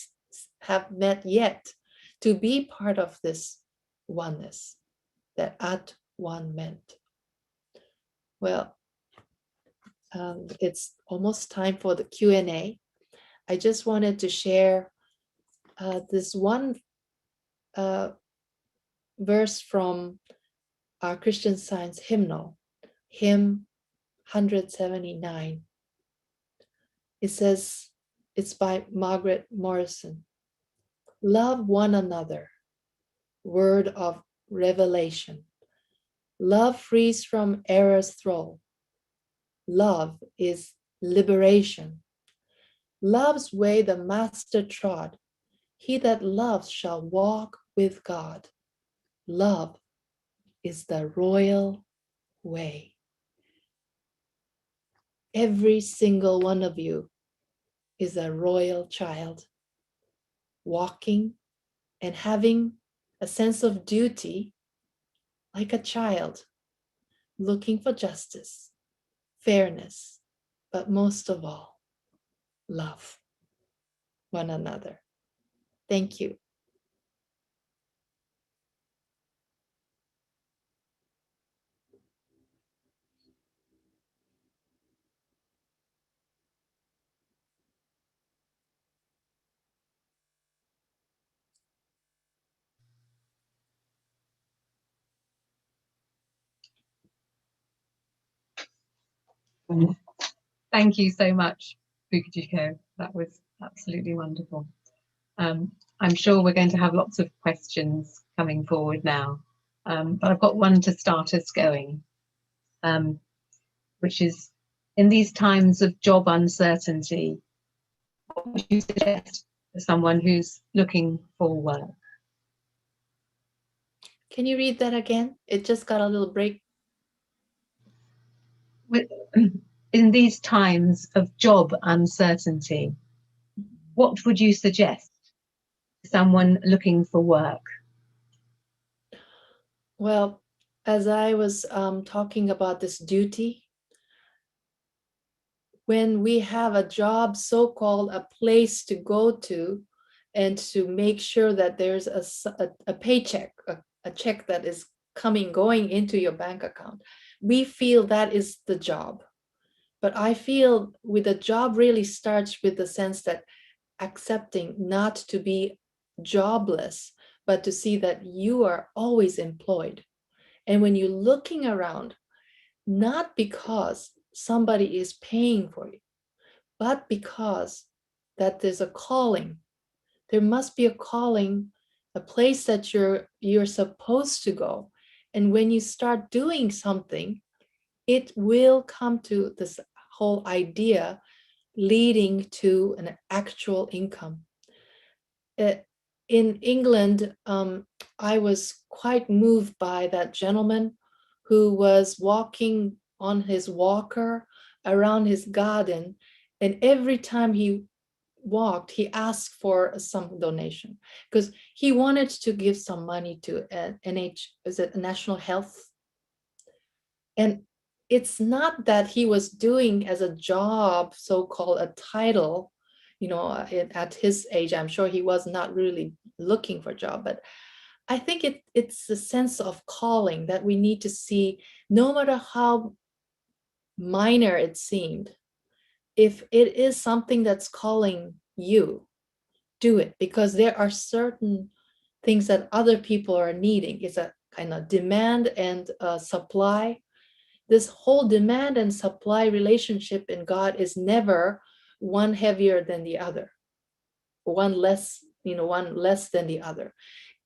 have met yet, to be part of this oneness that at one meant. Well, it's almost time for the Q&A. I just wanted to share this one verse from our Christian Science hymnal, hymn 179. It says, It's by Margaret Morrison. Love one another. Word of revelation. Love frees from error's thrall. Love is liberation. Love's way the Master trod. He that loves shall walk with God. Love is the royal way. Every single one of you is a royal child, walking and having a sense of duty like a child, looking for justice, fairness, but most of all, love one another. Thank you. Thank you so much, Fujiko. That was absolutely wonderful. I'm sure we're going to have lots of questions coming forward now, but I've got one to start us going, which is, in these times of job uncertainty, what would you suggest for someone who's looking for work? Can you read that again? It just got a little break. In these times of job uncertainty, what would you suggest to someone looking for work? Well, as I was talking about this duty, when we have a job, so-called a place to go to, and to make sure that there's a paycheck, a check that is going into your bank account, we feel that is the job. But I feel with the job really starts with the sense that accepting not to be jobless, but to see that you are always employed. And when you're looking around, not because somebody is paying for you, but because that there's a calling. There must be a calling, a place that you're supposed to go. And when you start doing something, it will come to this whole idea leading to an actual income. In England, I was quite moved by that gentleman who was walking on his walker around his garden, and every time he walked, he asked for some donation because he wanted to give some money to is it National Health? And it's not that he was doing as a job, so-called a title, at his age. I'm sure he was not really looking for a job, but I think it's a sense of calling that we need to see, no matter how minor it seemed. If it is something that's calling you, do it, because there are certain things that other people are needing. It's a kind of demand and supply. This whole demand and supply relationship in God is never one heavier than the other, one less than the other.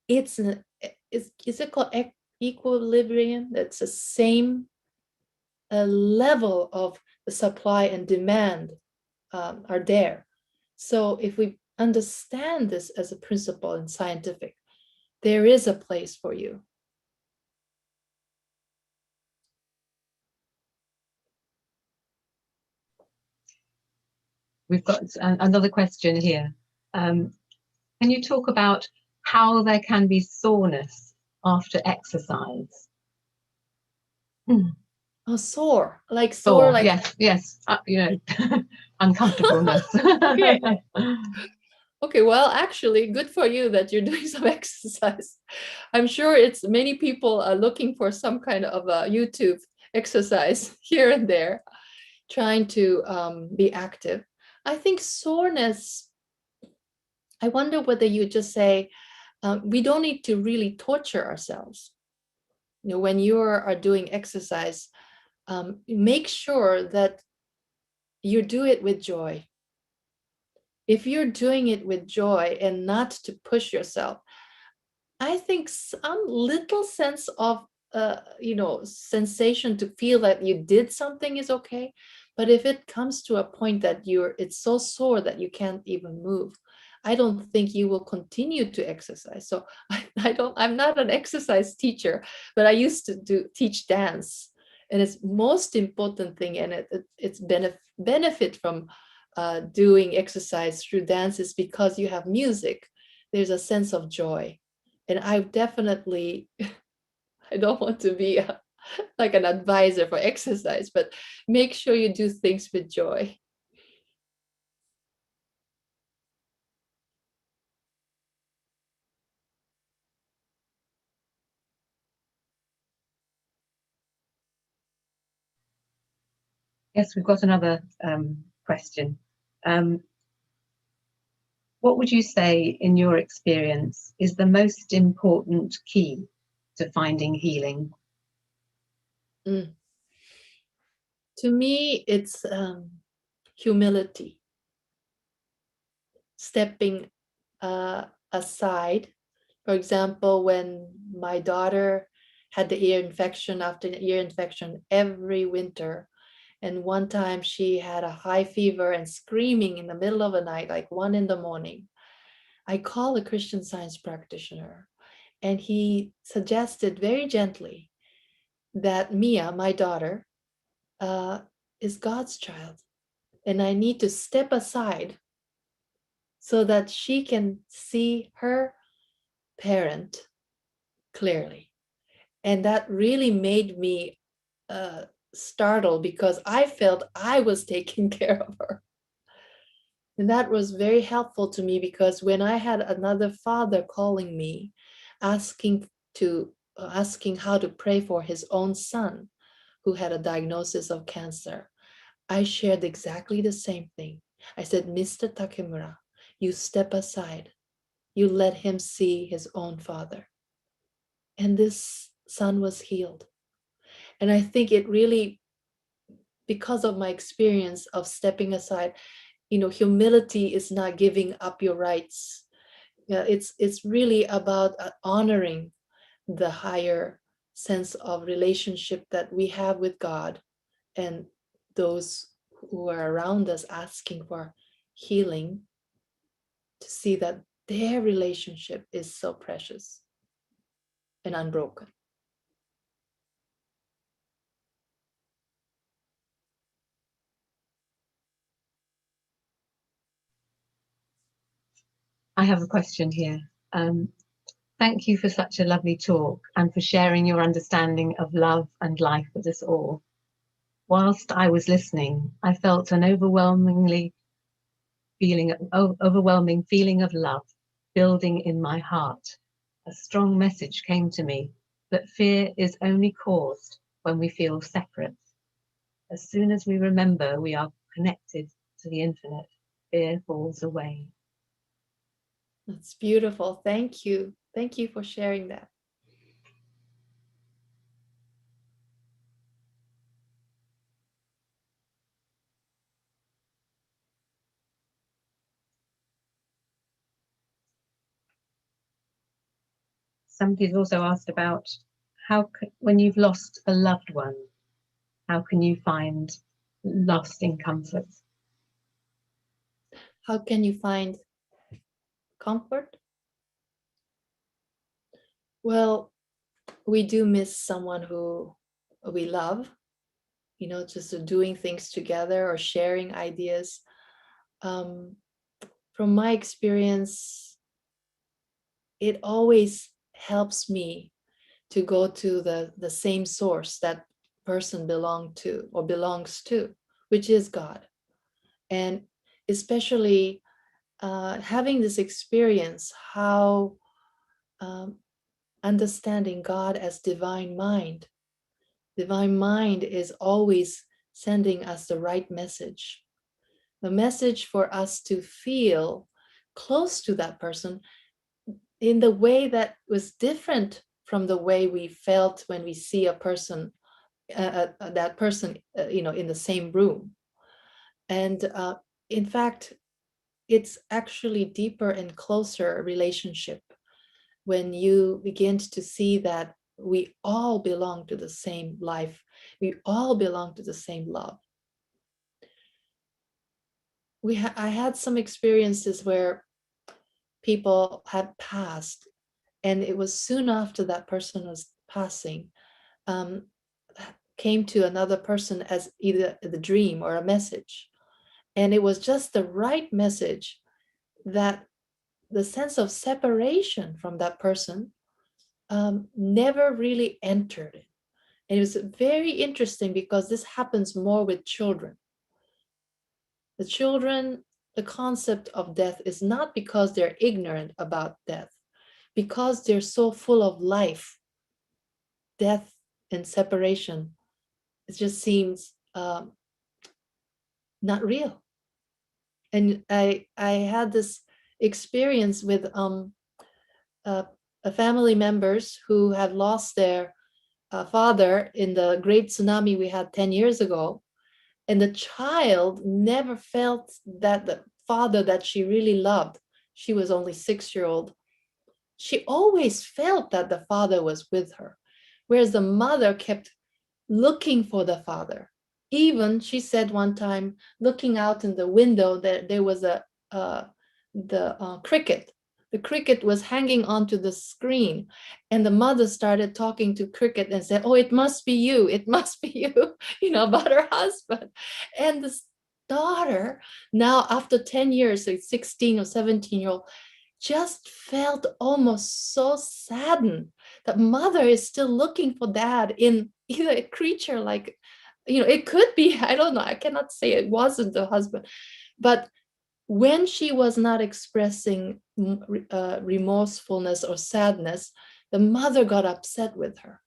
Is it called equilibrium? That's the same level of the supply and demand are there. So if we understand this as a principle in scientific, there is a place for you. We've got another question here. Can you talk about how there can be soreness after exercise? Oh, sore, like sore, like yes, uncomfortableness. okay. Okay, well, actually, good for you that you're doing some exercise. I'm sure it's many people are looking for some kind of a YouTube exercise here and there, trying to be active. I think soreness, I wonder whether you just say, we don't need to really torture ourselves. When you are doing exercise, make sure that you do it with joy. If you're doing it with joy and not to push yourself, I think some little sense of sensation to feel that you did something is okay. But if it comes to a point that it's so sore that you can't even move, I don't think you will continue to exercise. So I'm not an exercise teacher, but I used to teach dance, and it's most important thing, and it's benefit from doing exercise through dance is because you have music. There's a sense of joy, and I definitely I don't want to be like an advisor for exercise, but make sure you do things with joy. Yes, we've got another question. What would you say, in your experience, is the most important key to finding healing? To me, it's humility, stepping aside. For example, when my daughter had the ear infection, after the ear infection every winter, and one time she had a high fever and screaming in the middle of the night, like 1 a.m. I called a Christian Science practitioner, and he suggested very gently that Mia, my daughter, is God's child, and I need to step aside so that she can see her parent clearly. And that really made me startled, because I felt I was taking care of her. And that was very helpful to me, because when I had another father calling me, asking asking how to pray for his own son who had a diagnosis of cancer, I shared exactly the same thing. I said, Mr. Takemura, you step aside. You let him see his own father. And this son was healed. And I think it really, because of my experience of stepping aside, humility is not giving up your rights. It's really about honoring the higher sense of relationship that we have with God, and those who are around us asking for healing, to see that their relationship is so precious and unbroken. I have a question here. Thank you for such a lovely talk and for sharing your understanding of love and life with us all. Whilst I was listening, I felt an overwhelming feeling of love building in my heart. A strong message came to me that fear is only caused when we feel separate. As soon as we remember we are connected to the infinite, fear falls away. That's beautiful. Thank you. Thank you for sharing that. Somebody's also asked about when you've lost a loved one, how can you find lasting comfort? How can you find comfort? Well, we do miss someone who we love, just doing things together or sharing ideas. From my experience, it always helps me to go to the same source that person belongs to, which is God. And especially having this experience, how understanding God as divine mind. Divine mind is always sending us the right message. The message for us to feel close to that person in the way that was different from the way we felt when we see a person, that person, in the same room. And in fact, it's actually deeper and closer relationship when you begin to see that we all belong to the same life. We all belong to the same love. I had some experiences where people had passed, and it was soon after that person was passing, um, came to another person as either the dream or a message. And it was just the right message that the sense of separation from that person never really entered it. And it was very interesting because this happens more with children. The children, the concept of death is not because they're ignorant about death, because they're so full of life. Death and separation, it just seems not real. And I had this experience with family members who had lost their father in the great tsunami we had 10 years ago. And the child never felt that the father that she really loved, she was only 6-year-old, she always felt that the father was with her. Whereas the mother kept looking for the father. Even she said one time, looking out in the window, that there was the cricket. The cricket was hanging onto the screen, and the mother started talking to cricket and said, "Oh, it must be you. It must be you," about her husband. And this daughter, now after 10 years, so 16 or 17-year-old, just felt almost so saddened that mother is still looking for dad in either a creature like, it could be, I don't know, I cannot say it wasn't the husband, but when she was not expressing remorsefulness or sadness, the mother got upset with her.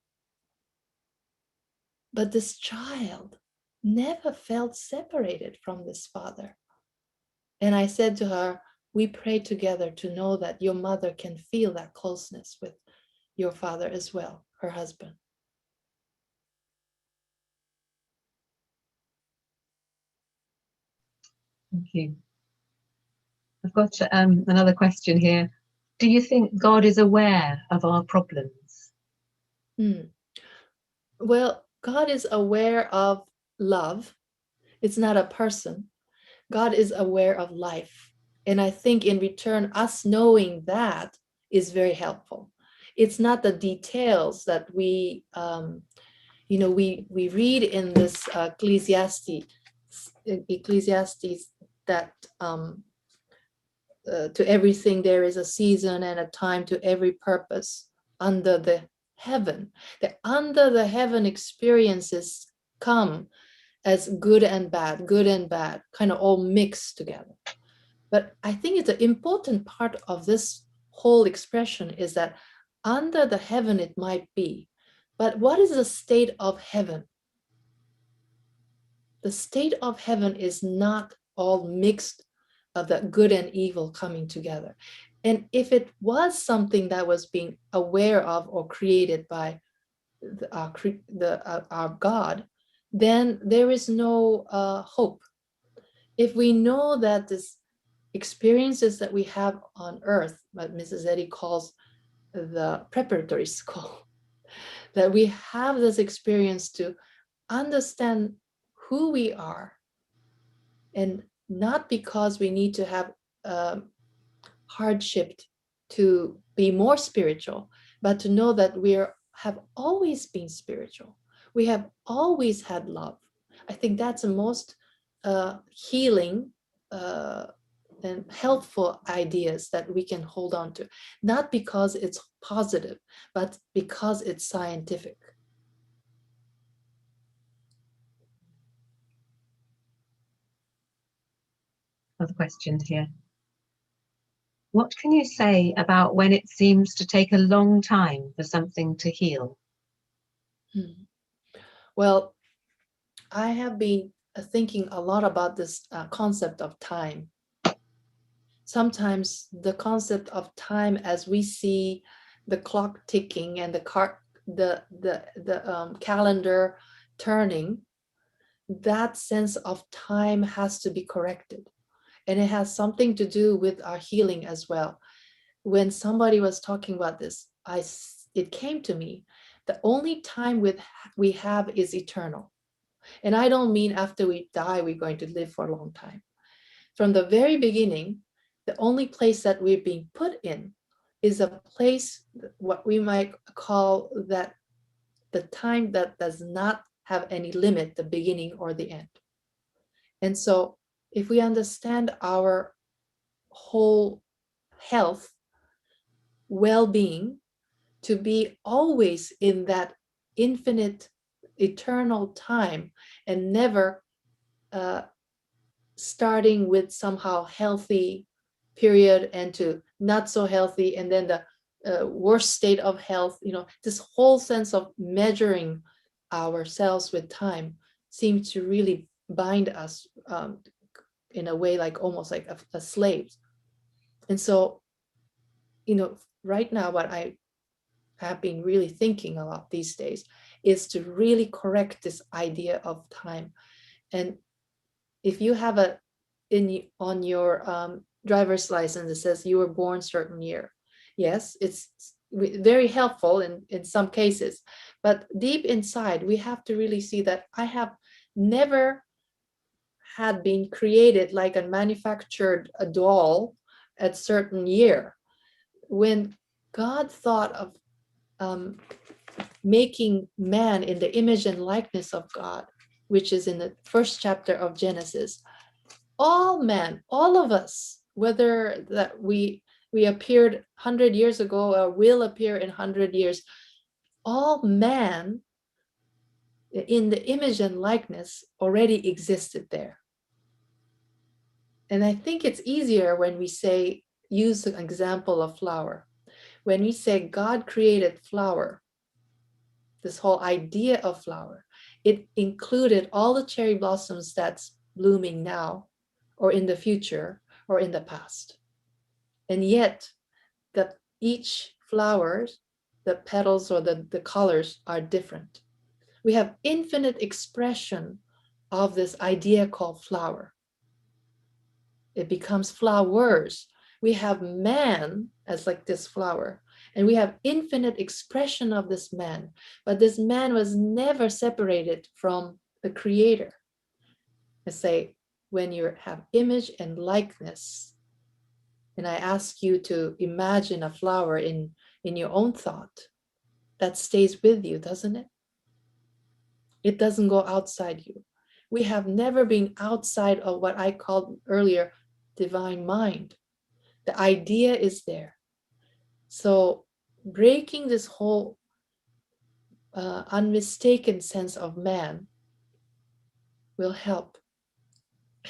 But this child never felt separated from this father. And I said to her, we pray together to know that your mother can feel that closeness with your father as well, her husband. Thank you. I've got another question here. Do you think God is aware of our problems? Well, God is aware of love. It's not a person. God is aware of life. And I think in return, us knowing that is very helpful. It's not the details that we read in this Ecclesiastes that to everything there is a season and a time to every purpose under the heaven. The under the heaven experiences come as good and bad, kind of all mixed together. But I think it's an important part of this whole expression is that under the heaven it might be, but what is the state of heaven? The state of heaven is not all mixed of that good and evil coming together. And if it was something that was being aware of or created by our God, then there is no hope. If we know that this experiences that we have on earth, what Mrs. Eddy calls the preparatory school, that we have this experience to understand who we are, and not because we need to have hardship to be more spiritual, but to know that have always been spiritual. We have always had love. I think that's the most healing and helpful ideas that we can hold on to, not because it's positive, but because it's scientific. Other questions here. What can you say about when it seems to take a long time for something to heal? Well, I have been thinking a lot about this concept of time. Sometimes the concept of time, as we see the clock ticking and the calendar turning, that sense of time has to be corrected. And it has something to do with our healing as well. When somebody was talking about this, it came to me, the only time we have is eternal. And I don't mean after we die, we're going to live for a long time. From the very beginning, the only place that we're being put in is a place, what we might call that the time that does not have any limit, the beginning or the end. And so if we understand our whole health, well-being, to be always in that infinite, eternal time, and never starting with somehow healthy period and to not so healthy, and then the worst state of health, this whole sense of measuring ourselves with time seems to really bind us in a way, like almost like a slave. And so, right now, what I have been really thinking a lot these days is to really correct this idea of time. And if you have on your driver's license, it says you were born certain year. Yes, it's very helpful in some cases, but deep inside, we have to really see that I have never had been created like a manufactured a doll at certain year. When God thought of making man in the image and likeness of God, which is in the first chapter of Genesis, all men, all of us, whether that we appeared 100 years ago or will appear in 100 years, all man in the image and likeness already existed there. And I think it's easier when we say, use an example of flower. When we say God created flower, this whole idea of flower, it included all the cherry blossoms that's blooming now, or in the future, or in the past. And yet, each flower, the petals or the colors are different. We have infinite expression of this idea called flower. It becomes flowers. We have man as like this flower, and we have infinite expression of this man, but this man was never separated from the creator. I say, when you have image and likeness, and I ask you to imagine a flower in your own thought, that stays with you, doesn't it? It doesn't go outside you. We have never been outside of what I called earlier divine mind. The idea is there. So breaking this whole unmistaken sense of man will help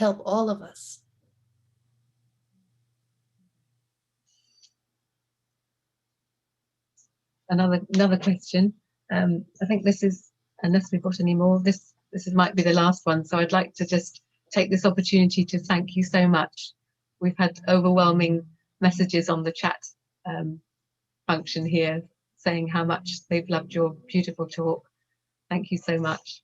all of us. Another question. I think this is, unless we've got any more, this might be the last one. So I'd like to just take this opportunity to thank you so much. We've had overwhelming messages on the chat function here saying how much they've loved your beautiful talk. Thank you so much.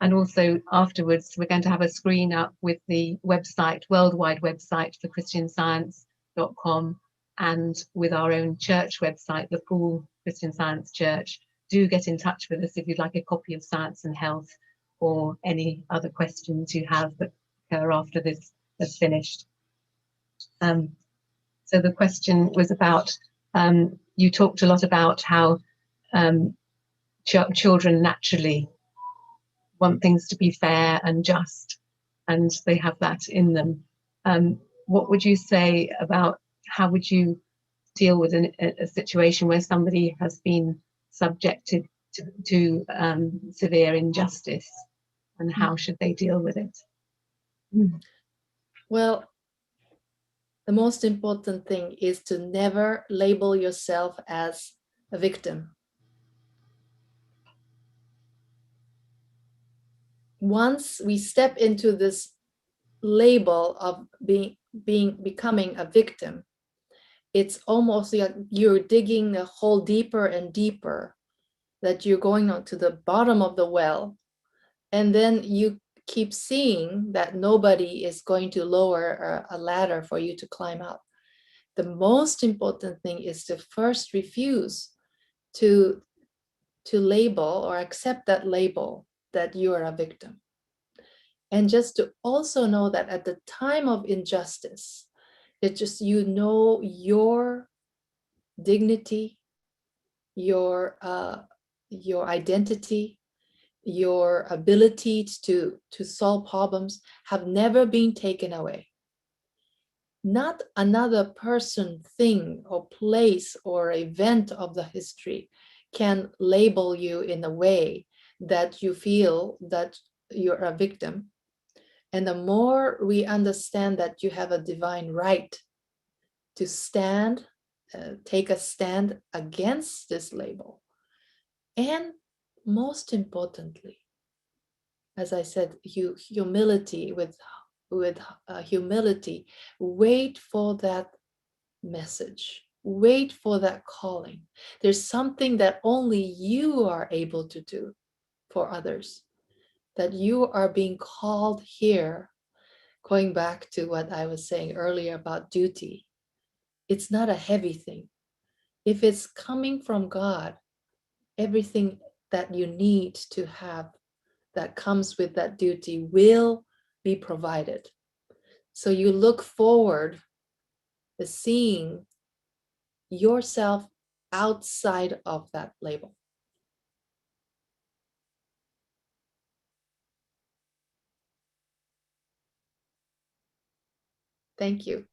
And also afterwards, we're going to have a screen up with the website, worldwide website for christianscience.com, and with our own church website, the Poole Christian Science Church. Do get in touch with us if you'd like a copy of Science and Health, or any other questions you have that occur after this has finished. So the question was about, you talked a lot about how children naturally want things to be fair and just, and they have that in them. What would you say about how would you deal with a situation where somebody has been subjected to severe injustice, and how should they deal with it? Well, the most important thing is to never label yourself as a victim. Once we step into this label of becoming a victim, it's almost like you're digging a hole deeper and deeper, that you're going on to the bottom of the well, and then you keep seeing that nobody is going to lower a ladder for you to climb up. The most important thing is to first refuse to label or accept that label that you are a victim. And just to also know that at the time of injustice, it's just, you know, your dignity, your identity, your ability to solve problems have never been taken away. Not another person, thing, or place or event of the history can label you in a way that you feel that you're a victim. And the more we understand that you have a divine right to stand, take a stand against this label, and most importantly, as I said, humility, with humility, wait for that message, wait for that calling. There's something that only you are able to do for others, that you are being called here. Going back to what I was saying earlier about duty, it's not a heavy thing. If it's coming from God, everything that you need to have that comes with that duty will be provided. So you look forward to seeing yourself outside of that label. Thank you.